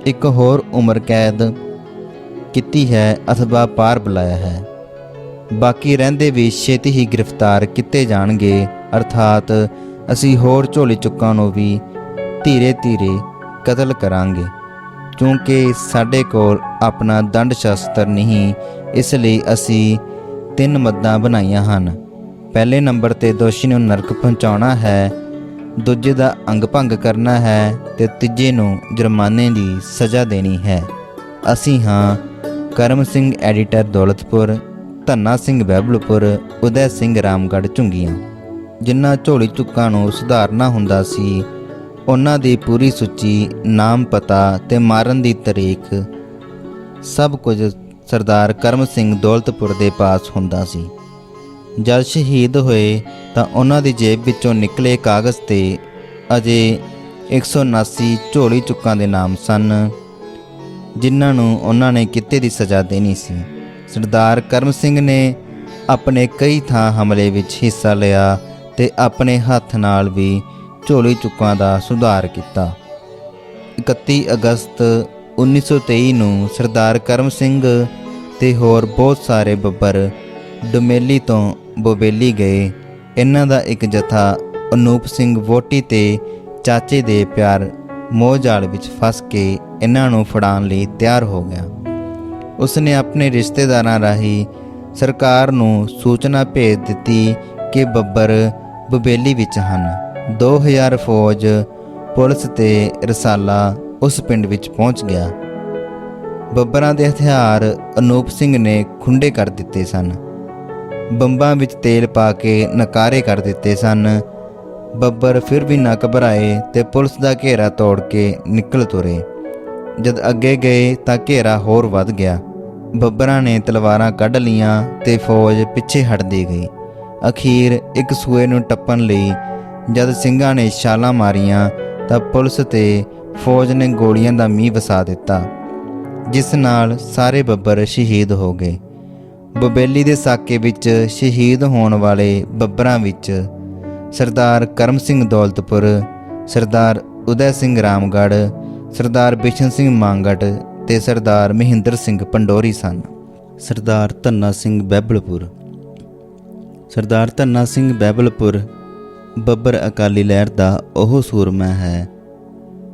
S1: ਇੱਕ ਹੋਰ ਉਮਰ ਕੈਦ ਕੀਤੀ ਹੈ ਅਥਵਾ ਪਾਰ ਬੁਲਾਇਆ ਹੈ। ਬਾਕੀ ਰਹਿੰਦੇ ਵੀ ਛੇਤੀ ਹੀ ਗ੍ਰਿਫਤਾਰ ਕੀਤੇ ਜਾਣਗੇ, ਅਰਥਾਤ ਅਸੀਂ ਹੋਰ ਝੋਲੀ ਚੁੱਕਾਂ ਨੂੰ ਵੀ ਧੀਰੇ ਧੀਰੇ ਕਤਲ ਕਰਾਂਗੇ। ਕਿਉਂਕਿ ਸਾਡੇ ਕੋਲ ਆਪਣਾ ਦੰਡ ਸ਼ਸਤਰ ਨਹੀਂ, ਇਸ ਲਈ ਅਸੀਂ 3 ਮੱਦਾਂ ਬਣਾਈਆਂ ਹਨ। ਪਹਿਲੇ ਨੰਬਰ ਤੇ ਦੋਸ਼ੀ ਨੂੰ ਨਰਕ ਪਹੁੰਚਾਉਣਾ ਹੈ, ਦੂਜੇ ਦਾ ਅੰਗ ਭੰਗ ਕਰਨਾ ਹੈ ਤੇ ਤੀਜੇ ਨੂੰ ਜੁਰਮਾਨੇ ਦੀ ਸਜ਼ਾ ਦੇਣੀ ਹੈ। ਅਸੀਂ ਹਾਂ ਕਰਮ ਸਿੰਘ ਐਡੀਟਰ ਦੌਲਤਪੁਰ, ਧੰਨਾ ਸਿੰਘ ਬਹਿਬਲਪੁਰ, ਉਦੈ ਸਿੰਘ ਰਾਮਗੜ੍ਹ ਝੁੰਗੀਆਂ। ਜਿਨ੍ਹਾਂ ਝੋਲੀ ਚੁੱਕਾਂ ਨੂੰ ਸੁਧਾਰਨਾ ਹੁੰਦਾ ਸੀ, ਉਹਨਾਂ ਦੀ ਪੂਰੀ ਸੂਚੀ, ਨਾਮ, ਪਤਾ ਤੇ ਮਾਰਨ ਦੀ ਤਾਰੀਖ ਸਭ ਕੁਝ ਸਰਦਾਰ ਕਰਮ ਸਿੰਘ ਦੌਲਤਪੁਰ ਦੇ ਪਾਸ ਹੁੰਦਾ ਸੀ। ਜਦ ਸ਼ਹੀਦ ਹੋਏ ਤਾਂ ਉਹਨਾਂ ਦੀ ਜੇਬ ਵਿੱਚੋਂ ਨਿਕਲੇ ਕਾਗਜ਼ ਤੇ ਅਜੇ 179 ਝੋਲੀ ਚੁੱਕਾਂ ਦੇ ਨਾਮ ਸਨ, ਜਿਨ੍ਹਾਂ ਨੂੰ ਉਹਨਾਂ ਨੇ ਕਿੱਤੇ ਦੀ ਸਜ਼ਾ ਦੇਣੀ ਸੀ। ਸਰਦਾਰ ਕਰਮ ਸਿੰਘ ਨੇ ਆਪਣੇ ਕਈ ਥਾਂ ਹਮਲੇ ਵਿੱਚ ਹਿੱਸਾ ਲਿਆ ਤੇ ਆਪਣੇ ਹੱਥ ਨਾਲ ਵੀ ਝੋਲੀ ਚੁੱਕਾਂ ਦਾ ਸੁਧਾਰ ਕੀਤਾ। 31 ਅਗਸਤ 1923 ਨੂੰ ਸਰਦਾਰ ਕਰਮ ਸਿੰਘ ਤੇ ਹੋਰ ਬਹੁਤ ਸਾਰੇ ਬੱਬਰ ਡੁਮੇਲੀ ਤੋਂ ਬੋਬੇਲੀ ਗਏ। ਇਹਨਾਂ ਦਾ ਇੱਕ ਜਥਾ ਅਨੂਪ ਸਿੰਘ ਵੋਟੀ ਤੇ ਚਾਚੇ ਦੇ ਪਿਆਰ ਮੋਹ ਜਾਲ ਵਿੱਚ ਫਸ ਕੇ ਇਹਨਾਂ ਨੂੰ ਫੜਾਉਣ ਲਈ ਤਿਆਰ ਹੋ ਗਿਆ। ਉਸਨੇ ਆਪਣੇ ਰਿਸ਼ਤੇਦਾਰਾਂ ਰਾਹੀਂ ਸਰਕਾਰ ਨੂੰ ਸੂਚਨਾ ਭੇਜ ਦਿੱਤੀ ਕਿ ਬੱਬਰ ਬੋਬੇਲੀ ਵਿੱਚ ਹਨ। 2000 ਫੌਜ, ਪੁਲਿਸ ਤੇ ਰਸਾਲਾ ਉਸ ਪਿੰਡ ਵਿੱਚ ਪਹੁੰਚ ਗਿਆ। ਬੱਬਰਾਂ ਦੇ ਹਥਿਆਰ ਅਨੂਪ ਸਿੰਘ ਨੇ ਖੁੰਡੇ ਕਰ ਦਿੱਤੇ ਸਨ। ਬੰਬਾਂ ਵਿੱਚ ਤੇਲ ਪਾ ਕੇ ਨਕਾਰੇ ਕਰ ਦਿੱਤੇ ਸਨ। ਬੱਬਰ ਫਿਰ ਵੀ ਨਾ ਘਬਰਾਏ ਤੇ ਪੁਲਿਸ ਦਾ ਘੇਰਾ ਤੋੜ ਕੇ ਨਿਕਲ ਤੁਰੇ। ਜਦ ਅੱਗੇ ਗਏ ਤਾਂ ਘੇਰਾ ਹੋਰ ਵੱਧ ਗਿਆ। ਬੱਬਰਾਂ ਨੇ ਤਲਵਾਰਾਂ ਕੱਢ ਲੀਆਂ ਤੇ ਫੌਜ ਪਿੱਛੇ ਹਟਦੀ ਗਈ। ਅਖੀਰ ਇੱਕ ਸੂਏ ਨੂੰ ਟੱਪਣ ਲਈ ਜਦ ਸਿੰਘਾਂ ਨੇ ਛਾਲਾਂ ਮਾਰੀਆਂ ਤਾਂ ਪੁਲਿਸ ਤੇ ਫੌਜ ਨੇ ਗੋਲੀਆਂ ਦਾ ਮੀਂਹ ਵਸਾ ਦਿੱਤਾ, ਜਿਸ ਨਾਲ ਸਾਰੇ ਬੱਬਰ ਸ਼ਹੀਦ ਹੋ ਗਏ। ਬੋਬੇਲੀ ਦੇ ਸਾਕੇ ਵਿੱਚ ਸ਼ਹੀਦ ਹੋਣ ਵਾਲੇ ਬੱਬਰਾਂ ਵਿੱਚ ਸਰਦਾਰ ਕਰਮ ਸਿੰਘ ਦੌਲਤਪੁਰ, ਸਰਦਾਰ ਉਦੈ ਸਿੰਘ ਰਾਮਗੜ੍ਹ, ਸਰਦਾਰ ਬਿਸ਼ਨ ਸਿੰਘ ਮਾਂਗਟ ਤੇ ਸਰਦਾਰ ਮਹਿੰਦਰ ਸਿੰਘ ਪੰਡੋਰੀ ਸਨ। ਸਰਦਾਰ ਧੰਨਾ ਸਿੰਘ ਬਹਿਬਲਪੁਰ। ਸਰਦਾਰ ਧੰਨਾ ਸਿੰਘ ਬਹਿਬਲਪੁਰ ਬੱਬਰ ਅਕਾਲੀ ਲਹਿਰ ਦਾ ਉਹ ਸੂਰਮਾ ਹੈ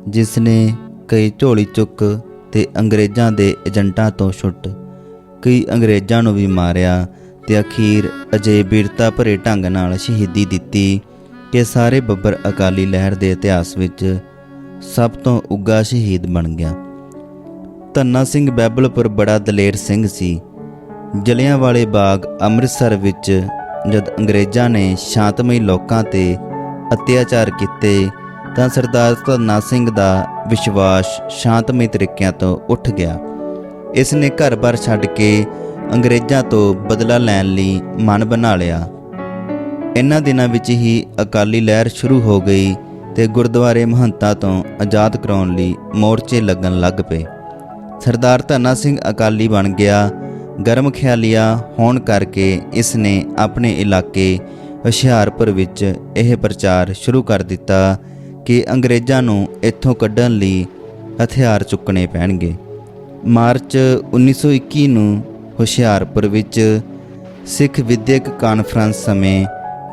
S1: ਜਿਸ ਨੇ ਕਈ ਝੋਲੀ ਚੁੱਕ ਤੇ ਅੰਗਰੇਜ਼ਾਂ ਦੇ ਏਜੰਟਾਂ ਤੋਂ ਛੁੱਟ ਕਈ ਅੰਗਰੇਜ਼ਾਂ ਨੂੰ ਵੀ ਮਾਰਿਆ ਤੇ ਅਖੀਰ ਅਜੇ ਬੀਰਤਾ ਭਰੇ ਢੰਗ ਨਾਲ ਸ਼ਹੀਦੀ ਦਿੱਤੀ ਕਿ ਸਾਰੇ ਬੱਬਰ ਅਕਾਲੀ ਲਹਿਰ ਦੇ ਇਤਿਹਾਸ ਵਿੱਚ ਸਭ ਤੋਂ ਉੱਘਾ ਸ਼ਹੀਦ ਬਣ ਗਿਆ। ਧੰਨਾ ਸਿੰਘ ਬਹਿਬਲਪੁਰ ਬੜਾ ਦਲੇਰ ਸਿੰਘ ਸੀ। ਜਲਿਆਂਵਾਲੇ ਬਾਗ ਅੰਮ੍ਰਿਤਸਰ ਵਿੱਚ ਜਦ ਅੰਗਰੇਜ਼ਾਂ ਨੇ ਸ਼ਾਂਤਮਈ ਲੋਕਾਂ ਤੇ ਅਤਿਆਚਾਰ ਕੀਤੇ ਤਾਂ ਸਰਦਾਰ ਧੰਨਾ ਸਿੰਘ ਦਾ ਵਿਸ਼ਵਾਸ ਸ਼ਾਂਤਮਈ ਤਰੀਕਿਆਂ ਤੋਂ ਉੱਠ ਗਿਆ। ਇਸ ਨੇ ਘਰ-ਬਾਰ ਛੱਡ ਕੇ ਅੰਗਰੇਜ਼ਾਂ ਤੋਂ ਬਦਲਾ ਲੈਣ ਲਈ ਮਨ ਬਣਾ ਲਿਆ। ਇਹਨਾਂ ਦਿਨਾਂ ਵਿੱਚ ਹੀ ਅਕਾਲੀ ਲਹਿਰ ਸ਼ੁਰੂ ਹੋ ਗਈ ਤੇ ਗੁਰਦੁਆਰੇ ਮਹੰਤਾਂ ਤੋਂ ਆਜ਼ਾਦ ਕਰਾਉਣ ਲਈ ਮੋਰਚੇ ਲੱਗਣ ਲੱਗ ਪਏ। ਸਰਦਾਰ ਧੰਨਾ ਸਿੰਘ ਅਕਾਲੀ ਬਣ ਗਿਆ। ਗਰਮ ਖਿਆਲੀਆ ਹੋਣ ਕਰਕੇ ਇਸ ਨੇ ਆਪਣੇ ਇਲਾਕੇ ਹੁਸ਼ਿਆਰਪੁਰ ਵਿੱਚ ਇਹ ਪ੍ਰਚਾਰ ਸ਼ੁਰੂ ਕਰ ਦਿੱਤਾ ਕਿ ਅੰਗਰੇਜ਼ਾਂ ਨੂੰ ਇੱਥੋਂ ਕੱਢਣ ਲਈ ਹਥਿਆਰ ਚੁੱਕਣੇ ਪੈਣਗੇ। ਮਾਰਚ 1921 ਨੂੰ ਹੁਸ਼ਿਆਰਪੁਰ ਵਿੱਚ ਸਿੱਖ ਵਿਦਿਅਕ ਕਾਨਫਰੰਸ ਸਮੇਂ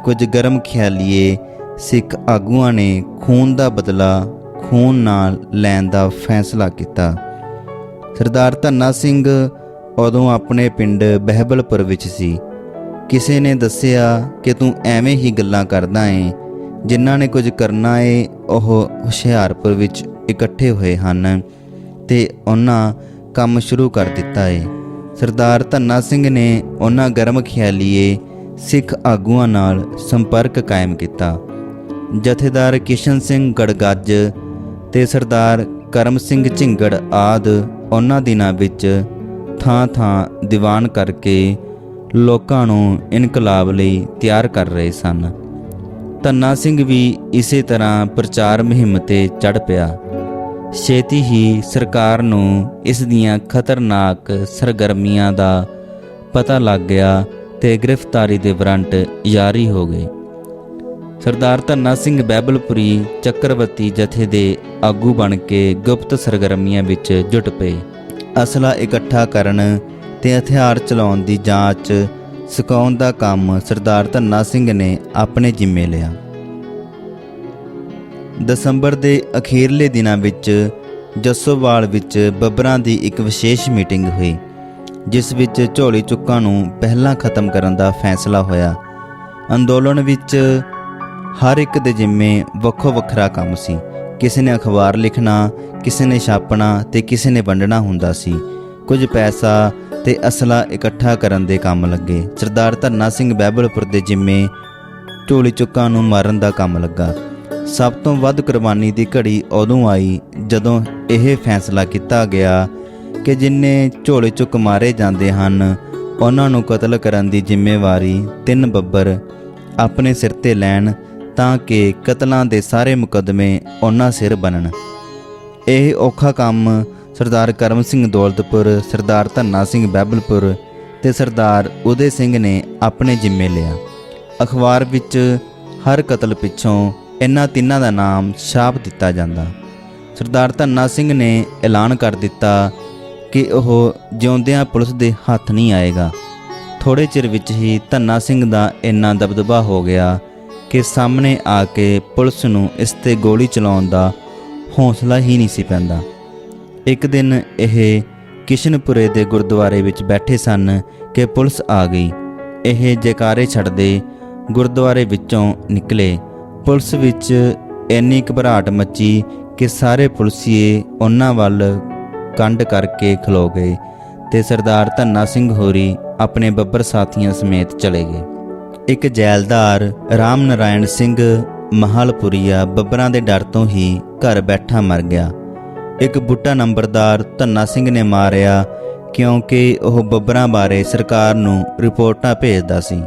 S1: ਕੁਝ ਗਰਮ ਖਿਆਲੀਏ ਸਿੱਖ ਆਗੂਆਂ ਨੇ ਖੂਨ ਦਾ ਬਦਲਾ ਖੂਨ ਨਾਲ ਲੈਣ ਦਾ ਫੈਸਲਾ ਕੀਤਾ। ਸਰਦਾਰ ਧੰਨਾ ਸਿੰਘ ਉਦੋਂ ਆਪਣੇ ਪਿੰਡ ਬਹਿਬਲਪੁਰ ਵਿੱਚ ਸੀ। ਕਿਸੇ ਨੇ ਦੱਸਿਆ ਕਿ ਤੂੰ ਐਵੇਂ ਹੀ ਗੱਲਾਂ ਕਰਦਾ ਏਂ, ਜਿਨ੍ਹਾਂ ਨੇ ਕੁਝ ਕਰਨਾ ਏ ਉਹ ਹੁਸ਼ਿਆਰਪੁਰ ਵਿੱਚ ਇਕੱਠੇ ਹੋਏ ਹਨ ਤੇ ਉਹਨਾਂ ਕੰਮ ਸ਼ੁਰੂ ਕਰ ਦਿੱਤਾ ਏ। ਸਰਦਾਰ ਧੰਨਾ ਸਿੰਘ ਨੇ ਉਹਨਾਂ ਗਰਮ ਖਿਆਲੀਏ ਸਿੱਖ ਆਗੂਆਂ ਨਾਲ ਸੰਪਰਕ ਕਾਇਮ ਕੀਤਾ। ਜਥੇਦਾਰ ਕਿਸ਼ਨ ਸਿੰਘ ਗੜਗੱਜ ਤੇ ਸਰਦਾਰ ਕਰਮ ਸਿੰਘ ਝਿੰਗੜ ਆਦਿ ਉਹਨਾਂ ਦਿਨਾਂ ਵਿੱਚ ਥਾਂ-ਥਾਂ ਦੀਵਾਨ ਕਰਕੇ ਲੋਕਾਂ ਨੂੰ ਇਨਕਲਾਬ ਲਈ ਤਿਆਰ ਕਰ ਰਹੇ ਸਨ। ਧੰਨਾ ਸਿੰਘ ਵੀ ਇਸੇ ਤਰ੍ਹਾਂ ਪ੍ਰਚਾਰ ਮੁਹਿੰਮ ਤੇ ਚੜ੍ਹ ਪਿਆ। ਛੇਤੀ ਹੀ ਸਰਕਾਰ ਨੂੰ ਇਸ ਦੀਆਂ ਖਤਰਨਾਕ ਸਰਗਰਮੀਆਂ ਦਾ ਪਤਾ ਲੱਗ ਗਿਆ ਤੇ ਗ੍ਰਿਫਤਾਰੀ ਦੇ ਵਾਰੰਟ ਜਾਰੀ ਹੋ ਗਏ। ਸਰਦਾਰ ਧੰਨਾ ਸਿੰਘ ਬਹਿਬਲਪੁਰੀ ਚੱਕਰਵਰਤੀ ਜਥੇ ਦੇ ਆਗੂ ਬਣ ਕੇ ਗੁਪਤ ਸਰਗਰਮੀਆਂ ਵਿੱਚ ਜੁਟ ਪਏ। ਅਸਲਾ ਇਕੱਠਾ ਕਰਨ ਤੇ ਹਥਿਆਰ ਚਲਾਉਣ ਦੀ ਜਾਂਚ ਸਿਖਾਉਣ ਦਾ ਕੰਮ ਸਰਦਾਰ ਧੰਨਾ ਸਿੰਘ ਨੇ ਆਪਣੇ ਜ਼ਿੰਮੇ ਲਿਆ। ਦਸੰਬਰ ਦੇ ਅਖੀਰਲੇ ਦਿਨਾਂ ਵਿੱਚ ਜੱਸੋਵਾਲ ਵਿੱਚ ਬੱਬਰਾਂ ਦੀ ਇੱਕ ਵਿਸ਼ੇਸ਼ ਮੀਟਿੰਗ ਹੋਈ, ਜਿਸ ਵਿੱਚ ਝੋਲੀ ਚੁੱਕਾਂ ਨੂੰ ਪਹਿਲਾਂ ਖਤਮ ਕਰਨ ਦਾ ਫੈਸਲਾ ਹੋਇਆ। ਅੰਦੋਲਨ ਵਿੱਚ ਹਰ ਇੱਕ ਦੇ ਜ਼ਿੰਮੇ ਵੱਖੋ ਵੱਖਰਾ ਕੰਮ ਸੀ। ਕਿਸੇ ਨੇ ਅਖਬਾਰ ਲਿਖਣਾ, ਕਿਸੇ ਨੇ ਛਾਪਣਾ ਤੇ ਕਿਸੇ ਨੇ ਵੰਡਣਾ ਹੁੰਦਾ ਸੀ। ਕੁਝ ਪੈਸਾ ਤੇ ਅਸਲਾ ਇਕੱਠਾ ਕਰਨ ਦੇ ਕੰਮ ਲੱਗੇ। ਸਰਦਾਰ ਧੰਨਾ ਸਿੰਘ ਬਹਿਬਲਪੁਰ ਦੇ ਜ਼ਿੰਮੇ ਝੋਲੀ ਚੁੱਕਾਂ ਨੂੰ ਮਾਰਨ ਦਾ ਕੰਮ ਲੱਗਾ। ਸਭ ਤੋਂ ਵੱਧ ਕੁਰਬਾਨੀ ਦੀ ਘੜੀ ਉਦੋਂ ਆਈ ਜਦੋਂ ਇਹ ਫੈਸਲਾ ਕੀਤਾ ਗਿਆ ਕਿ ਜਿੰਨੇ ਝੋਲੇ ਚੁੱਕ ਮਾਰੇ ਜਾਂਦੇ ਹਨ ਉਹਨਾਂ ਨੂੰ ਕਤਲ ਕਰਨ ਦੀ ਜ਼ਿੰਮੇਵਾਰੀ 3 ਬੱਬਰ ਆਪਣੇ ਸਿਰ ਤੇ ਲੈਣ ਤਾਂ ਕਿ ਕਤਲਾਂ ਦੇ ਸਾਰੇ ਮੁਕੱਦਮੇ ਉਹਨਾਂ ਸਿਰ ਬਣਨ। ਇਹ ਔਖਾ ਕੰਮ ਸਰਦਾਰ ਕਰਮ ਸਿੰਘ ਦੌਲਤਪੁਰ, ਸਰਦਾਰ ਧੰਨਾ ਸਿੰਘ ਬਹਿਬਲਪੁਰ ਤੇ ਸਰਦਾਰ ਉਦੇ ਸਿੰਘ ਨੇ ਆਪਣੇ ਜ਼ਿੰਮੇ ਲਿਆ। ਅਖਬਾਰ ਵਿੱਚ ਹਰ ਕਤਲ ਪਿੱਛੋਂ ਇਹਨਾਂ ਤਿੰਨਾਂ ਦਾ ਨਾਮ ਛਾਪ ਦਿੱਤਾ ਜਾਂਦਾ। ਸਰਦਾਰ ਧੰਨਾ ਸਿੰਘ ਨੇ ਐਲਾਨ ਕਰ ਦਿੱਤਾ ਕਿ ਉਹ ਜਿਉਂਦਿਆਂ ਪੁਲਿਸ ਦੇ ਹੱਥ ਨਹੀਂ ਆਏਗਾ। ਥੋੜ੍ਹੇ ਚਿਰ ਵਿੱਚ ਹੀ ਧੰਨਾ ਸਿੰਘ ਦਾ ਇੰਨਾ ਦਬਦਬਾ ਹੋ ਗਿਆ ਕਿ ਸਾਹਮਣੇ ਆ ਕੇ ਪੁਲਿਸ ਨੂੰ ਇਸ 'ਤੇ ਗੋਲੀ ਚਲਾਉਣ ਦਾ ਹੌਸਲਾ ਹੀ ਨਹੀਂ ਸੀ ਪੈਂਦਾ। ਇੱਕ ਦਿਨ ਇਹ ਕਿਸ਼ਨਪੁਰੇ ਦੇ ਗੁਰਦੁਆਰੇ ਵਿੱਚ ਬੈਠੇ ਸਨ ਕਿ ਪੁਲਿਸ ਆ ਗਈ। ਇਹ ਜੈਕਾਰੇ ਛੱਡਦੇ ਗੁਰਦੁਆਰੇ ਵਿੱਚੋਂ ਨਿਕਲੇ। ਪੁਲਿਸ ਵਿੱਚ ਇੰਨੀ ਘਬਰਾਹਟ ਮੱਚੀ ਕਿ ਸਾਰੇ ਪੁਲਿਸੀਏ ਉਹਨਾਂ ਵੱਲ ਕੰਡ ਕਰਕੇ ਖਲੋ ਗਏ ਤੇ ਸਰਦਾਰ ਧੰਨਾ ਸਿੰਘ ਹੋਰੀ ਆਪਣੇ ਬੱਬਰ ਸਾਥੀਆਂ ਸਮੇਤ ਚਲੇ ਗਏ। ਇੱਕ ਜੈਲਦਾਰ ਰਾਮ ਨਾਰਾਇਣ ਸਿੰਘ ਮਹਾਲਪੁਰੀਆ ਬੱਬਰਾਂ ਦੇ ਡਰ ਤੋਂ ਹੀ ਘਰ ਬੈਠਾ ਮਰ ਗਿਆ। ਇੱਕ ਬੁੱਢਾ ਨੰਬਰਦਾਰ ਧੰਨਾ ਸਿੰਘ ਨੇ ਮਾਰਿਆ ਕਿਉਂਕਿ ਉਹ ਬੱਬਰਾਂ ਬਾਰੇ ਸਰਕਾਰ ਨੂੰ ਰਿਪੋਰਟਾਂ ਭੇਜਦਾ ਸੀ।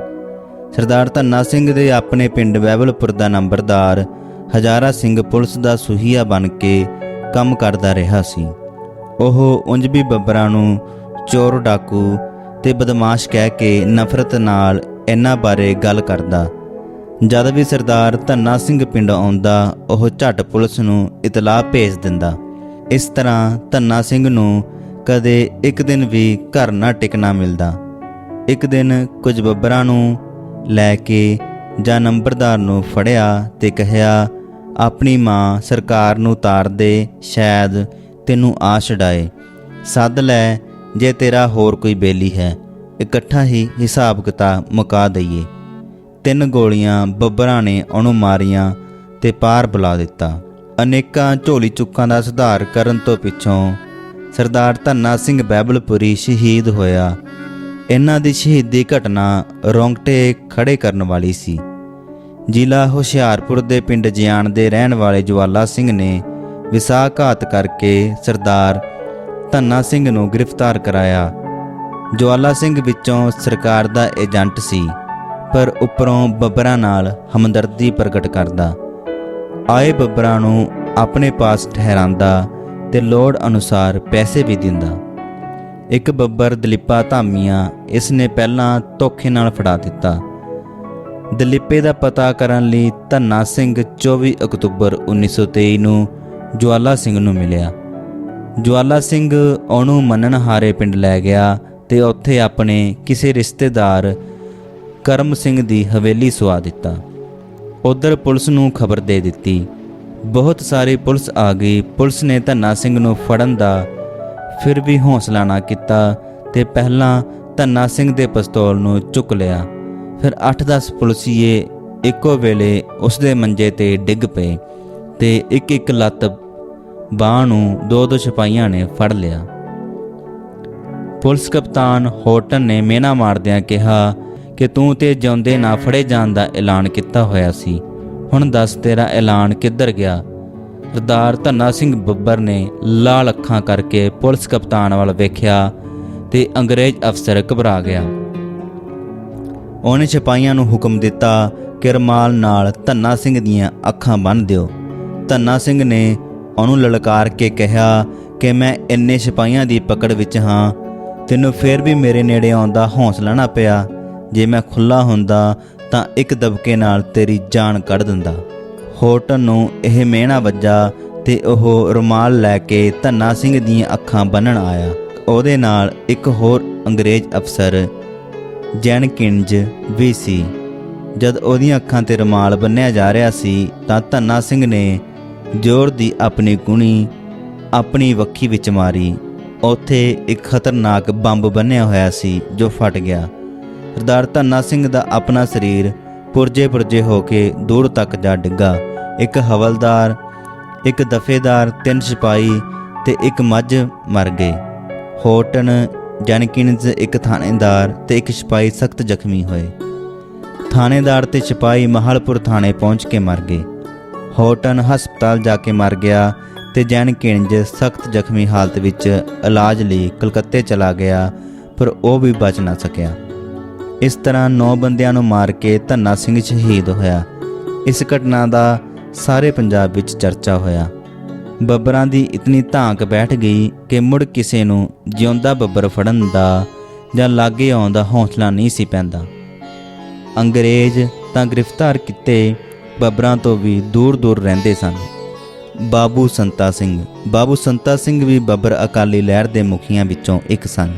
S1: ਸਰਦਾਰ ਧੰਨਾ ਸਿੰਘ ਦੇ ਆਪਣੇ ਪਿੰਡ ਬਹਿਬਲਪੁਰ ਦਾ ਨੰਬਰਦਾਰ ਹਜ਼ਾਰਾ ਸਿੰਘ ਪੁਲਿਸ ਦਾ ਸੁਹੀਆ ਬਣ ਕੇ ਕੰਮ ਕਰਦਾ ਰਿਹਾ ਸੀ। ਉਹ ਉਂਝ ਵੀ ਬੱਬਰਾਂ ਨੂੰ ਚੋਰ, ਡਾਕੂ ਤੇ ਬਦਮਾਸ਼ ਕਹਿ ਕੇ ਨਫ਼ਰਤ ਨਾਲ ਇਹਨਾਂ ਬਾਰੇ ਗੱਲ ਕਰਦਾ। ਜਦ ਵੀ ਸਰਦਾਰ ਧੰਨਾ ਸਿੰਘ ਪਿੰਡ ਆਉਂਦਾ ਉਹ ਝੱਟ ਪੁਲਿਸ ਨੂੰ ਇਤਲਾਹ ਭੇਜ ਦਿੰਦਾ। ਇਸ ਤਰ੍ਹਾਂ ਧੰਨਾ ਸਿੰਘ ਨੂੰ ਕਦੇ ਇੱਕ ਦਿਨ ਵੀ ਘਰ ਨਾ ਟਿਕਣਾ ਮਿਲਦਾ। ਇੱਕ ਦਿਨ ਕੁਝ ਬੱਬਰਾਂ ਨੂੰ ਲੈ ਕੇ ਜਾਂ ਨੰਬਰਦਾਰ ਨੂੰ ਫੜਿਆ ਤੇ ਕਹਿਆ, ਆਪਣੀ ਮਾਂ ਸਰਕਾਰ ਨੂੰ ਤਾਰ ਦੇ, ਸ਼ਾਇਦ ਤੈਨੂੰ ਆ ਛਡਾਏ। ਸੱਦ ਲੈ ਜੇ ਤੇਰਾ ਹੋਰ ਕੋਈ ਬੇਲੀ ਹੈ, ਇਕੱਠਾ ਹੀ ਹਿਸਾਬ ਕਿਤਾਬ ਮੁਕਾ ਦਈਏ। 3 ਗੋਲੀਆਂ ਬੱਬਰਾਂ ਨੇ ਉਹਨੂੰ ਮਾਰੀਆਂ ਤੇ ਪਾਰ ਬੁਲਾ ਦਿੱਤਾ। ਅਨੇਕਾਂ ਝੋਲੀ ਚੁੱਕਾਂ ਦਾ ਸੁਧਾਰ ਕਰਨ ਤੋਂ ਪਿੱਛੋਂ ਸਰਦਾਰ ਧੰਨਾ ਸਿੰਘ ਬਹਿਬਲਪੁਰੀ ਸ਼ਹੀਦ ਹੋਇਆ। ਇਹਨਾਂ ਦੀ ਸ਼ਹੀਦੀ ਘਟਨਾ ਰੌਂਗਟੇ ਖੜੇ ਕਰਨ ਵਾਲੀ ਸੀ। ਜ਼ਿਲ੍ਹਾ ਹੁਸ਼ਿਆਰਪੁਰ ਦੇ ਪਿੰਡ ਜਿਆਣ ਦੇ ਰਹਿਣ ਵਾਲੇ ਜਵਾਲਾ ਸਿੰਘ ਨੇ ਵਿਸ਼ਵਾਸਘਾਤ ਕਰਕੇ ਸਰਦਾਰ ਧੰਨਾ ਸਿੰਘ ਨੂੰ ਗ੍ਰਿਫਤਾਰ ਕਰਾਇਆ। ਜਵਾਲਾ ਸਿੰਘ ਵਿੱਚੋਂ ਸਰਕਾਰ ਦਾ ਏਜੰਟ ਸੀ, ਪਰ ਉੱਪਰੋਂ ਬੱਬਰਾਂ ਨਾਲ ਹਮਦਰਦੀ ਪ੍ਰਗਟ ਕਰਦਾ। ਆਏ ਬੱਬਰਾਂ ਨੂੰ ਆਪਣੇ ਪਾਸ ਠਹਿਰਾਂਦਾ ਤੇ ਲੋੜ ਅਨੁਸਾਰ ਪੈਸੇ ਵੀ ਦਿੰਦਾ। ਇੱਕ ਬੱਬਰ ਦਲੀਪਾ ਧਾਮੀਆਂ ਇਸ ਨੇ ਪਹਿਲਾਂ ਧੋਖੇ ਨਾਲ ਫੜਾ ਦਿੱਤਾ। ਦਲੀਪੇ ਦਾ ਪਤਾ ਕਰਨ ਲਈ ਧੰਨਾ ਸਿੰਘ 24 ਅਕਤੂਬਰ 1923 ਨੂੰ ਜਵਾਲਾ ਸਿੰਘ ਨੂੰ ਮਿਲਿਆ। ਜਵਾਲਾ ਸਿੰਘ ਉਹਨੂੰ ਮੰਨਣਹਾਰੇ ਪਿੰਡ ਲੈ ਗਿਆ ਤੇ ਉੱਥੇ ਆਪਣੇ ਕਿਸੇ ਰਿਸ਼ਤੇਦਾਰ ਕਰਮ ਸਿੰਘ ਦੀ ਹਵੇਲੀ ਸੁਆ ਦਿੱਤਾ। ਉਧਰ ਪੁਲਿਸ ਨੂੰ ਖਬਰ ਦੇ ਦਿੱਤੀ। ਬਹੁਤ ਸਾਰੀ ਪੁਲਿਸ ਆ ਗਈ। ਪੁਲਿਸ ਨੇ ਧੰਨਾ ਸਿੰਘ ਨੂੰ ਫੜਨ ਦਾ ਫਿਰ ਵੀ ਹੌਸਲਾ ਨਾ ਕੀਤਾ ਤੇ ਪਹਿਲਾਂ ਧੰਨਾ ਸਿੰਘ ਦੇ ਪਿਸਤੌਲ ਨੂੰ ਚੁੱਕ ਲਿਆ। ਫਿਰ 8-10 ਪੁਲਿਸੀਏ ਇੱਕੋ ਵੇਲੇ ਉਸ ਦੇ ਮੰਜੇ ਤੇ ਡਿੱਗ ਪਏ ਤੇ ਇੱਕ ਲੱਤ ਬਾਂਹ ਨੂੰ 2-2 ਸਿਪਾਹੀਆਂ ਨੇ ਫੜ ਲਿਆ। ਪੁਲਿਸ ਕਪਤਾਨ ਹੋਟਨ ਨੇ ਮਿਹਣਾ ਮਾਰਦਿਆਂ ਕਿਹਾ ਕਿ ਤੂੰ ਤੇ ਜਿਉਂਦੇ ਨਾ ਫੜੇ ਜਾਣ ਦਾ ਐਲਾਨ ਕੀਤਾ ਹੋਇਆ ਸੀ, ਹੁਣ ਦੱਸ ਤੇਰਾ ਐਲਾਨ ਕਿੱਧਰ ਗਿਆ। ਸਰਦਾਰ ਧੰਨਾ ਸਿੰਘ ਬੱਬਰ ਨੇ ਲਾਲ ਅੱਖਾਂ ਕਰਕੇ ਪੁਲਿਸ ਕਪਤਾਨ ਵੱਲ ਵੇਖਿਆ ਤੇ ਅੰਗਰੇਜ਼ ਅਫਸਰ ਘਬਰਾ ਗਿਆ। ਉਹਨੇ ਸਿਪਾਹੀਆਂ ਨੂੰ ਹੁਕਮ ਦਿੱਤਾ ਕਿ ਰੁਮਾਲ ਨਾਲ ਧੰਨਾ ਸਿੰਘ ਦੀਆਂ ਅੱਖਾਂ ਬੰਨ੍ਹ ਦਿਓ। ਧੰਨਾ ਸਿੰਘ ਨੇ ਉਹਨੂੰ ਲਲਕਾਰ ਕੇ ਕਿਹਾ ਕਿ ਮੈਂ ਇੰਨੇ ਸਿਪਾਹੀਆਂ ਦੀ ਪਕੜ ਵਿੱਚ ਹਾਂ, ਤੈਨੂੰ ਫਿਰ ਵੀ ਮੇਰੇ ਨੇੜੇ ਆਉਣ ਦਾ ਹੌਸਲਾ ਨਾ ਪਿਆ। ਜੇ ਮੈਂ ਖੁੱਲ੍ਹਾ ਹੁੰਦਾ ਤਾਂ ਇੱਕ ਦਬਕੇ ਨਾਲ ਤੇਰੀ ਜਾਨ ਕੱਢ ਦਿੰਦਾ। ਹੋਟਨ ਨੂੰ ਇਹ ਮਿਹਣਾ ਵੱਜਾ ਤੇ ਉਹ ਰੁਮਾਲ ਲੈ ਕੇ ਧੰਨਾ ਸਿੰਘ ਦੀਆਂ ਅੱਖਾਂ ਬੰਨ੍ਹਣ ਆਇਆ। ਉਹਦੇ ਨਾਲ ਇੱਕ ਹੋਰ ਅੰਗਰੇਜ਼ ਅਫਸਰ ਜੈਨਕਿਨਜ਼ ਵੀ ਸੀ। ਜਦ ਉਹਦੀਆਂ ਅੱਖਾਂ ਤੇ ਰੁਮਾਲ ਬੰਨ੍ਹਿਆ ਜਾ ਰਿਹਾ ਸੀ ਤਾਂ ਧੰਨਾ ਸਿੰਘ ਨੇ ਜ਼ੋਰ ਦੀ ਆਪਣੀ ਕੂਣੀ ਆਪਣੀ ਵੱਖੀ ਵਿੱਚ ਮਾਰੀ। ਉੱਥੇ ਇੱਕ ਖਤਰਨਾਕ ਬੰਬ ਬੰਨ੍ਹਿਆ ਹੋਇਆ ਸੀ ਜੋ ਫਟ ਗਿਆ। ਸਰਦਾਰ ਧੰਨਾ ਸਿੰਘ ਦਾ ਆਪਣਾ ਸਰੀਰ ਪੁਰਜੇ ਹੋ ਕੇ ਦੂਰ ਤੱਕ ਜਾ ਡਿੱਗਾ। ਇੱਕ ਹਵਲਦਾਰ, ਇੱਕ ਦਫੇਦਾਰ, 3 ਸਿਪਾਹੀ ਤੇ ਇੱਕ ਮੱਝ ਮਰ ਗਏ। ਹੋਟਨ, ਜੈਨਕਿਨਜ਼, ਇੱਕ ਥਾਣੇਦਾਰ ਤੇ ਇੱਕ ਸਿਪਾਹੀ ਸਖਤ ਜ਼ਖਮੀ ਹੋਏ। ਥਾਣੇਦਾਰ ਤੇ ਸਿਪਾਹੀ ਮਹਲਪੁਰ ਥਾਣੇ ਪਹੁੰਚ ਕੇ ਮਰ ਗਏ। ਹੋਟਨ ਹਸਪਤਾਲ ਜਾ ਕੇ ਮਰ ਗਿਆ ਤੇ ਜੈਨਕਿਨਜ਼ ਸਖਤ ਜ਼ਖਮੀ ਹਾਲਤ ਵਿੱਚ ਇਲਾਜ ਲਈ ਕਲਕੱਤੇ ਚਲਾ ਗਿਆ, ਪਰ ਉਹ ਵੀ ਬਚ ਨਾ ਸਕਿਆ। ਇਸ ਤਰ੍ਹਾਂ 9 ਬੰਦਿਆਂ ਨੂੰ ਮਾਰ ਕੇ ਧੰਨਾ ਸਿੰਘ ਸ਼ਹੀਦ ਹੋਇਆ। ਇਸ ਘਟਨਾ ਦਾ ਸਾਰੇ ਪੰਜਾਬ ਵਿੱਚ ਚਰਚਾ ਹੋਇਆ। ਬੱਬਰਾਂ ਦੀ ਇਤਨੀ ਧਾਂਕ ਬੈਠ ਗਈ ਕਿ ਮੁੜ ਕਿਸੇ ਨੂੰ ਜਿਉਂਦਾ ਬੱਬਰ ਫੜਨ ਦਾ ਜਾਂ ਲਾਗੇ ਆਉਣ ਦਾ ਹੌਸਲਾ ਨਹੀਂ ਸੀ ਪੈਂਦਾ। ਅੰਗਰੇਜ਼ ਤਾਂ ਗ੍ਰਿਫਤਾਰ ਕੀਤੇ ਬੱਬਰਾਂ ਤੋਂ ਵੀ ਦੂਰ ਰਹਿੰਦੇ ਸਨ। ਬਾਬੂ ਸੰਤਾ ਸਿੰਘ ਵੀ ਬੱਬਰ ਅਕਾਲੀ ਲਹਿਰ ਦੇ ਮੁਖੀਆਂ ਵਿੱਚੋਂ ਇੱਕ ਸਨ।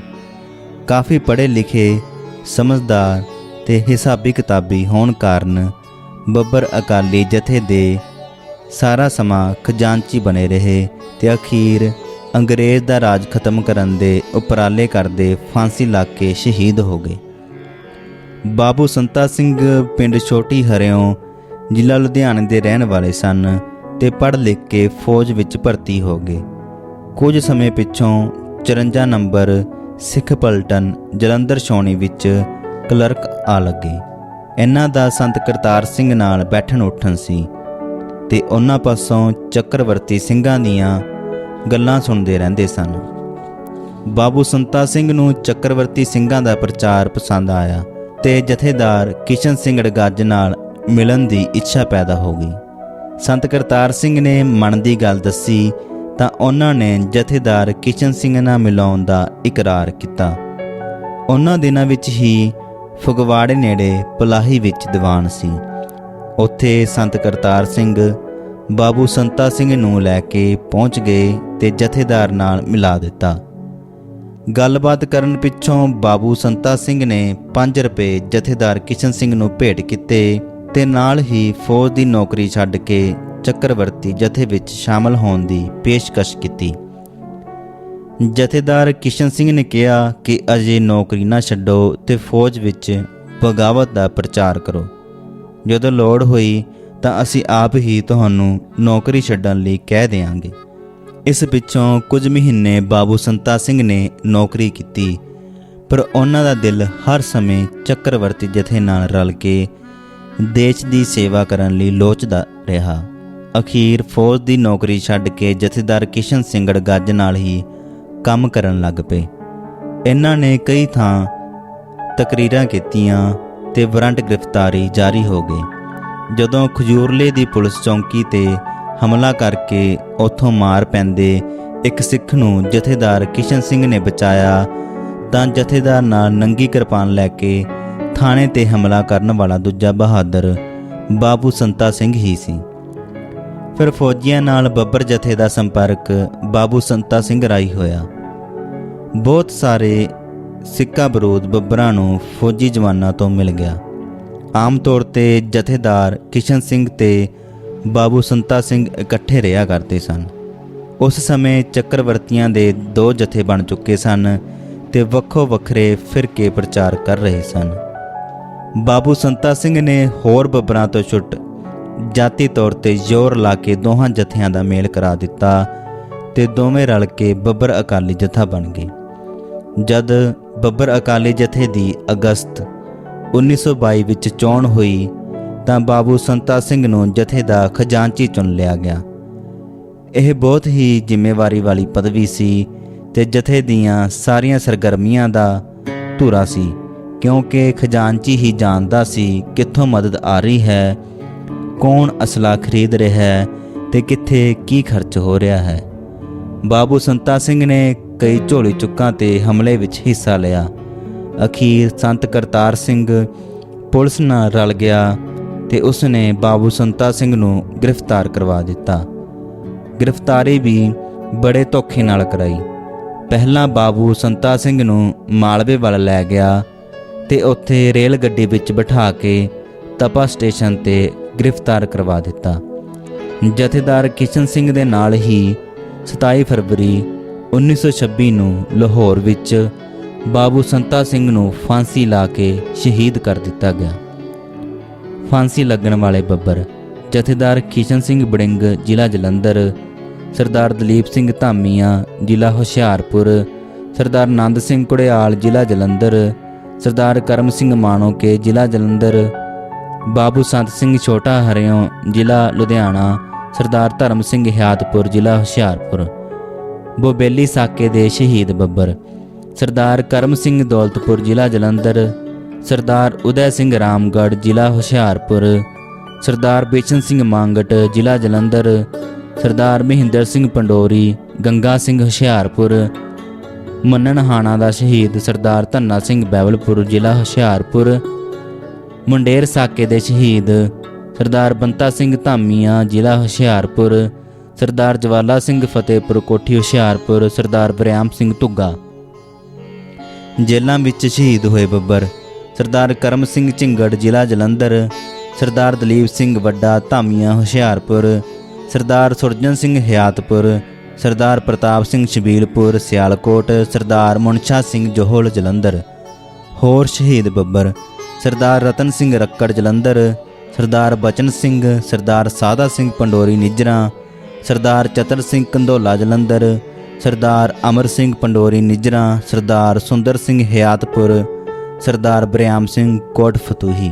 S1: ਕਾਫੀ ਪੜ੍ਹੇ ਲਿਖੇ, ਸਮਝਦਾਰ ਤੇ ਹਿਸਾਬੀ ਕਿਤਾਬੀ ਹੋਣ ਕਾਰਨ ਬੱਬਰ ਅਕਾਲੀ ਜਥੇ ਦੇ ਸਾਰਾ ਸਮਾਂ ਖਜ਼ਾਨਚੀ ਬਣੇ ਰਹੇ ਤੇ ਅਖੀਰ ਅੰਗਰੇਜ਼ ਦਾ ਰਾਜ ਖਤਮ ਕਰਨ ਦੇ ਉਪਰਾਲੇ ਕਰਦੇ ਫਾਂਸੀ ਲੱਗ ਕੇ ਸ਼ਹੀਦ ਹੋ ਗਏ। ਬਾਬੂ ਸੰਤਾ ਸਿੰਘ ਪਿੰਡ ਛੋਟੀ ਹਰਿਓਂ, ਜ਼ਿਲ੍ਹਾ ਲੁਧਿਆਣੇ ਦੇ ਰਹਿਣ ਵਾਲੇ ਸਨ ਤੇ ਪੜ੍ਹ ਲਿਖ ਕੇ ਫੌਜ ਵਿੱਚ ਭਰਤੀ ਹੋ ਗਏ। ਕੁਝ ਸਮੇਂ ਪਿੱਛੋਂ 54 ਨੰਬਰ ਸਿੱਖ ਪਲਟਨ ਜਲੰਧਰ ਛਾਉਣੀ ਵਿੱਚ ਕਲਰਕ ਆ ਲੱਗੇ। ਇਹਨਾਂ ਦਾ ਸੰਤ ਕਰਤਾਰ ਸਿੰਘ ਨਾਲ ਬੈਠਣ ਉੱਠਣ ਸੀ ਤੇ ਉਹਨਾਂ ਪਾਸੋਂ ਚੱਕਰਵਰਤੀ ਸਿੰਘਾਂ ਦੀਆਂ ਗੱਲਾਂ ਸੁਣਦੇ ਰਹਿੰਦੇ ਸਨ। ਬਾਬੂ ਸੰਤਾ ਸਿੰਘ ਨੂੰ ਚੱਕਰਵਰਤੀ ਸਿੰਘਾਂ ਦਾ ਪ੍ਰਚਾਰ ਪਸੰਦ ਆਇਆ ਤੇ ਜਥੇਦਾਰ ਕਿਸ਼ਨ ਸਿੰਘ ਅੜਗੱਜ ਨਾਲ ਮਿਲਣ ਦੀ ਇੱਛਾ ਪੈਦਾ ਹੋ ਗਈ। ਸੰਤ ਕਰਤਾਰ ਸਿੰਘ ਨੇ ਮਨ ਦੀ ਗੱਲ ਦੱਸੀ ਤਾਂ ਉਹਨਾਂ ਨੇ ਜਥੇਦਾਰ ਕਿਸ਼ਨ ਸਿੰਘ ਨਾਲ ਮਿਲਾਉਣ ਦਾ ਇਕਰਾਰ ਕੀਤਾ। ਉਹਨਾਂ ਦਿਨਾਂ ਵਿੱਚ ਹੀ ਫਗਵਾੜੇ ਨੇੜੇ ਪਲਾਹੀ ਵਿੱਚ ਦੀਵਾਨ ਸੀ। ਉੱਥੇ ਸੰਤ ਕਰਤਾਰ ਸਿੰਘ ਬਾਬੂ ਸੰਤਾ ਸਿੰਘ ਨੂੰ ਲੈ ਕੇ ਪਹੁੰਚ ਗਏ ਤੇ ਜਥੇਦਾਰ ਨਾਲ ਮਿਲਾ ਦਿੱਤਾ। ਗੱਲਬਾਤ ਕਰਨ ਪਿੱਛੋਂ ਬਾਬੂ ਸੰਤਾ ਸਿੰਘ ਨੇ 5 ਰੁਪਏ ਜਥੇਦਾਰ ਕਿਸ਼ਨ ਸਿੰਘ ਨੂੰ ਭੇਟ ਕੀਤੇ ਤੇ ਨਾਲ ਹੀ ਫੌਜ ਦੀ ਨੌਕਰੀ ਛੱਡ ਕੇ ਚੱਕਰਵਰਤੀ ਜਥੇ ਵਿੱਚ ਸ਼ਾਮਲ ਹੋਣ ਦੀ ਪੇਸ਼ਕਸ਼ ਕੀਤੀ। ਜਥੇਦਾਰ ਕਿਸ਼ਨ ਸਿੰਘ ਨੇ ਕਿਹਾ ਕਿ ਅਜੇ ਨੌਕਰੀ ਨਾ ਛੱਡੋ ਤੇ ਫੌਜ ਵਿੱਚ ਬਗਾਵਤ ਦਾ ਪ੍ਰਚਾਰ ਕਰੋ। ਜਦੋਂ ਲੋੜ ਹੋਈ ਤਾਂ ਅਸੀਂ ਆਪ ਹੀ ਤੁਹਾਨੂੰ ਨੌਕਰੀ ਛੱਡਣ ਲਈ ਕਹਿ ਦਿਆਂਗੇ। ਇਸ ਪਿੱਛੋਂ ਕੁਝ ਮਹੀਨੇ ਬਾਬੂ ਸੰਤਾ ਸਿੰਘ ਨੇ ਨੌਕਰੀ ਕੀਤੀ, ਪਰ ਉਹਨਾਂ ਦਾ ਦਿਲ ਹਰ ਸਮੇਂ ਚੱਕਰਵਰਤੀ ਜਥੇ ਨਾਲ ਰਲ ਕੇ ਦੇਸ਼ ਦੀ ਸੇਵਾ ਕਰਨ ਲਈ ਲੋਚਦਾ ਰਿਹਾ। ਅਖੀਰ ਫੌਜ ਦੀ ਨੌਕਰੀ ਛੱਡ ਕੇ ਜਥੇਦਾਰ ਕਿਸ਼ਨ ਸਿੰਘੜ ਗੱਜ ਨਾਲ ਹੀ ਕੰਮ ਕਰਨ ਲੱਗ ਪਏ। ਇਹਨਾਂ ਨੇ ਕਈ ਥਾਂ ਤਕਰੀਰਾਂ ਕੀਤੀਆਂ ਤੇ ਵਾਰੰਟ ਗ੍ਰਿਫਤਾਰੀ ਜਾਰੀ ਹੋ ਗਏ। ਜਦੋਂ ਖਜੂਰਲੇ ਦੀ ਪੁਲਿਸ ਚੌਂਕੀ ਤੇ ਹਮਲਾ ਕਰਕੇ ਉੱਥੋਂ ਮਾਰ ਪੈਂਦੇ ਇੱਕ ਸਿੱਖ ਨੂੰ ਜਥੇਦਾਰ ਕਿਸ਼ਨ ਸਿੰਘ ਨੇ ਬਚਾਇਆ ਤਾਂ ਜਥੇਦਾਰ ਨਾਲ ਨੰਗੀ ਕਿਰਪਾਨ ਲੈ ਕੇ ਥਾਣੇ ਤੇ ਹਮਲਾ ਕਰਨ ਵਾਲਾ ਦੂਜਾ ਬਹਾਦਰ ਬਾਬੂ ਸੰਤਾ ਸਿੰਘ ਹੀ ਸੀ। ਫਿਰ ਫੌਜੀਆਂ ਨਾਲ ਬੱਬਰ ਜਥੇ ਦਾ ਸੰਪਰਕ ਬਾਬੂ ਸੰਤਾ ਸਿੰਘ ਰਾਹੀਂ ਹੋਇਆ। ਬਹੁਤ ਸਾਰੇ ਸਿੱਖਾਂ ਵਿਰੋਧ ਬੱਬਰਾਂ ਨੂੰ ਫੌਜੀ ਜਵਾਨਾਂ ਤੋਂ ਮਿਲ ਗਿਆ। ਆਮ ਤੌਰ ਤੇ ਜਥੇਦਾਰ ਕਿਸ਼ਨ ਸਿੰਘ ਤੇ ਬਾਬੂ ਸੰਤਾ ਸਿੰਘ ਇਕੱਠੇ ਰਿਹਾ ਕਰਦੇ ਸਨ। ਉਸ ਸਮੇਂ ਚੱਕਰਵਰਤੀਆਂ ਦੇ 2 ਜਥੇ ਬਣ ਚੁੱਕੇ ਸਨ ਤੇ ਵੱਖੋ ਵੱਖਰੇ ਫਿਰਕੇ ਪ੍ਰਚਾਰ ਕਰ ਰਹੇ ਸਨ। ਬਾਬੂ ਸੰਤਾ ਸਿੰਘ ਨੇ ਹੋਰ ਬੱਬਰਾਂ ਤੋਂ ਛੁੱਟ ਜਾਤੀ ਤੌਰ ਤੇ ਜ਼ੋਰ ਲਾ ਕੇ ਦੋਹਾਂ ਜਥਿਆਂ ਦਾ ਮੇਲ ਕਰਾ ਦਿੱਤਾ ਤੇ ਦੋਵੇਂ ਰਲ ਕੇ ਬੱਬਰ ਅਕਾਲੀ ਜਥਾ ਬਣ ਗਏ। ਜਦ ਬੱਬਰ ਅਕਾਲੀ ਜਥੇ ਦੀ ਅਗਸਤ 1922 ਵਿੱਚ ਚੋਣ ਹੋਈ ਤਾਂ ਬਾਬੂ ਸੰਤਾ ਸਿੰਘ ਨੂੰ ਜਥੇ ਦਾ ਖਜ਼ਾਨਚੀ ਚੁਣ ਲਿਆ ਗਿਆ। ਇਹ ਬਹੁਤ ਹੀ ਜ਼ਿੰਮੇਵਾਰੀ ਵਾਲੀ ਪਦਵੀ ਸੀ ਤੇ ਜਥੇ ਦੀਆਂ ਸਾਰੀਆਂ ਸਰਗਰਮੀਆਂ ਦਾ ਧੁਰਾ ਸੀ, ਕਿਉਂਕਿ ਖਜ਼ਾਨਚੀ ਹੀ ਜਾਣਦਾ ਸੀ ਕਿੱਥੋਂ ਮਦਦ ਆ ਰਹੀ ਹੈ, ਕੌਣ ਅਸਲਾ ਖਰੀਦ ਰਿਹਾ ਹੈ ਤੇ ਕਿੱਥੇ ਕੀ ਖਰਚ ਹੋ ਰਿਹਾ ਹੈ। ਬਾਬੂ ਸੰਤਾ ਸਿੰਘ ਨੇ ਕਈ ਝੋਲੀ ਚੁੱਕਾਂ ਤੇ ਹਮਲੇ ਵਿੱਚ ਹਿੱਸਾ ਲਿਆ। ਅਖੀਰ ਸੰਤ ਕਰਤਾਰ ਸਿੰਘ ਪੁਲਿਸ ਨਾਲ ਰਲ ਗਿਆ ਤੇ ਉਸ ਨੇ ਬਾਬੂ ਸੰਤਾ ਸਿੰਘ ਨੂੰ ਗ੍ਰਿਫਤਾਰ ਕਰਵਾ ਦਿੱਤਾ। ਗ੍ਰਿਫਤਾਰੀ ਵੀ ਬੜੇ ਧੋਖੇ ਨਾਲ ਕਰਾਈ। ਪਹਿਲਾਂ ਬਾਬੂ ਸੰਤਾ ਸਿੰਘ ਨੂੰ ਮਾਲਵੇ ਵੱਲ ਲੈ ਗਿਆ ਤੇ ਉੱਥੇ ਰੇਲ ਗੱਡੀ ਵਿੱਚ ਬਿਠਾ ਕੇ ਤਪਾ ਸਟੇਸ਼ਨ ਤੇ ਗ੍ਰਿਫਤਾਰ ਕਰਵਾ ਦਿੱਤਾ। ਜਥੇਦਾਰ ਕਿਸ਼ਨ ਸਿੰਘ ਦੇ ਨਾਲ ਹੀ 27 ਫਰਵਰੀ 1926 ਨੂੰ ਲਾਹੌਰ ਵਿੱਚ ਬਾਬੂ ਸੰਤਾ ਸਿੰਘ ਨੂੰ ਫਾਂਸੀ ਲਾ ਕੇ ਸ਼ਹੀਦ ਕਰ ਦਿੱਤਾ ਗਿਆ। ਫਾਂਸੀ ਲੱਗਣ ਵਾਲੇ ਬੱਬਰ ਜਥੇਦਾਰ ਕਿਸ਼ਨ ਸਿੰਘ ਬੜਿੰਗ ਜ਼ਿਲ੍ਹਾ ਜਲੰਧਰ, ਸਰਦਾਰ ਦਲੀਪ ਸਿੰਘ ਧਾਮੀਆਂ ਜ਼ਿਲ੍ਹਾ ਹੁਸ਼ਿਆਰਪੁਰ, ਸਰਦਾਰ ਆਨੰਦ ਸਿੰਘ ਘੁੜਿਆਲ ਜ਼ਿਲ੍ਹਾ ਜਲੰਧਰ, ਸਰਦਾਰ ਕਰਮ ਸਿੰਘ ਮਾਣੋਕੇ ਜ਼ਿਲ੍ਹਾ ਜਲੰਧਰ, ਬਾਬੂ ਸੰਤ ਸਿੰਘ ਛੋਟਾ ਹਰਿਓਂ ਜ਼ਿਲ੍ਹਾ ਲੁਧਿਆਣਾ, ਸਰਦਾਰ ਧਰਮ ਸਿੰਘ ਹਿਆਤਪੁਰ ਜ਼ਿਲ੍ਹਾ ਹੁਸ਼ਿਆਰਪੁਰ। ਬੋਬੇਲੀ ਸਾਕੇ ਦੇ ਸ਼ਹੀਦ ਬੱਬਰ ਸਰਦਾਰ ਕਰਮ ਸਿੰਘ ਦੌਲਤਪੁਰ ਜ਼ਿਲ੍ਹਾ ਜਲੰਧਰ, ਸਰਦਾਰ ਉਦੈ ਸਿੰਘ ਰਾਮਗੜ੍ਹ ਜ਼ਿਲ੍ਹਾ ਹੁਸ਼ਿਆਰਪੁਰ, ਸਰਦਾਰ ਬੇਚਨ ਸਿੰਘ ਮਾਂਗਟ ਜ਼ਿਲ੍ਹਾ ਜਲੰਧਰ, ਸਰਦਾਰ ਮਹਿੰਦਰ ਸਿੰਘ ਪੰਡੋਰੀ ਗੰਗਾ ਸਿੰਘ ਹੁਸ਼ਿਆਰਪੁਰ। ਮੰਨਣਹਾਣਾ ਦਾ ਸ਼ਹੀਦ ਸਰਦਾਰ ਧੰਨਾ ਸਿੰਘ ਬੈਵਲਪੁਰ ਜ਼ਿਲ੍ਹਾ ਹੁਸ਼ਿਆਰਪੁਰ। ਮੁੰਡੇਰ ਸਾਕੇ ਦੇ ਸ਼ਹੀਦ ਸਰਦਾਰ ਬੰਤਾ ਸਿੰਘ ਧਾਮੀਆਂ ਜ਼ਿਲ੍ਹਾ ਹੁਸ਼ਿਆਰਪੁਰ, ਸਰਦਾਰ ਜਵਾਲਾ ਸਿੰਘ ਫਤਿਹਪੁਰ ਕੋਠੀ ਹੁਸ਼ਿਆਰਪੁਰ, ਸਰਦਾਰ ਬਰਿਆਮ ਸਿੰਘ ਧੁੱਗਾ। ਜੇਲ੍ਹਾਂ ਵਿੱਚ ਸ਼ਹੀਦ ਹੋਏ ਬੱਬਰ ਸਰਦਾਰ ਕਰਮ ਸਿੰਘ ਝਿੰਗੜ ਜ਼ਿਲ੍ਹਾ ਜਲੰਧਰ, ਸਰਦਾਰ ਦਲੀਪ ਸਿੰਘ ਵੱਡਾ ਧਾਮੀਆਂ ਹੁਸ਼ਿਆਰਪੁਰ, ਸਰਦਾਰ ਸੁਰਜਨ ਸਿੰਘ ਹਿਆਤਪੁਰ, ਸਰਦਾਰ ਪ੍ਰਤਾਪ ਸਿੰਘ ਸ਼ਬੀਲਪੁਰ ਸਿਆਲਕੋਟ, ਸਰਦਾਰ ਮੁਨਸ਼ਾ ਸਿੰਘ ਜੋਹਲ ਜਲੰਧਰ। ਹੋਰ ਸ਼ਹੀਦ ਬੱਬਰ ਸਰਦਾਰ ਰਤਨ ਸਿੰਘ ਰੱਕੜ ਜਲੰਧਰ, ਸਰਦਾਰ ਬਚਨ ਸਿੰਘ, ਸਰਦਾਰ ਸਾਦਾ ਸਿੰਘ ਪੰਡੋਰੀ ਨਿੱਜਰਾਂ, ਸਰਦਾਰ ਚਤਰ ਸਿੰਘ ਕੰਧੋਲਾ ਜਲੰਧਰ, ਸਰਦਾਰ ਅਮਰ ਸਿੰਘ ਪੰਡੋਰੀ ਨਿੱਜਰਾਂ, ਸਰਦਾਰ ਸੁੰਦਰ ਸਿੰਘ ਹਿਆਤਪੁਰ, ਸਰਦਾਰ ਬਰਿਆਮ ਸਿੰਘ ਕੋਟ ਫਤੂਹੀ।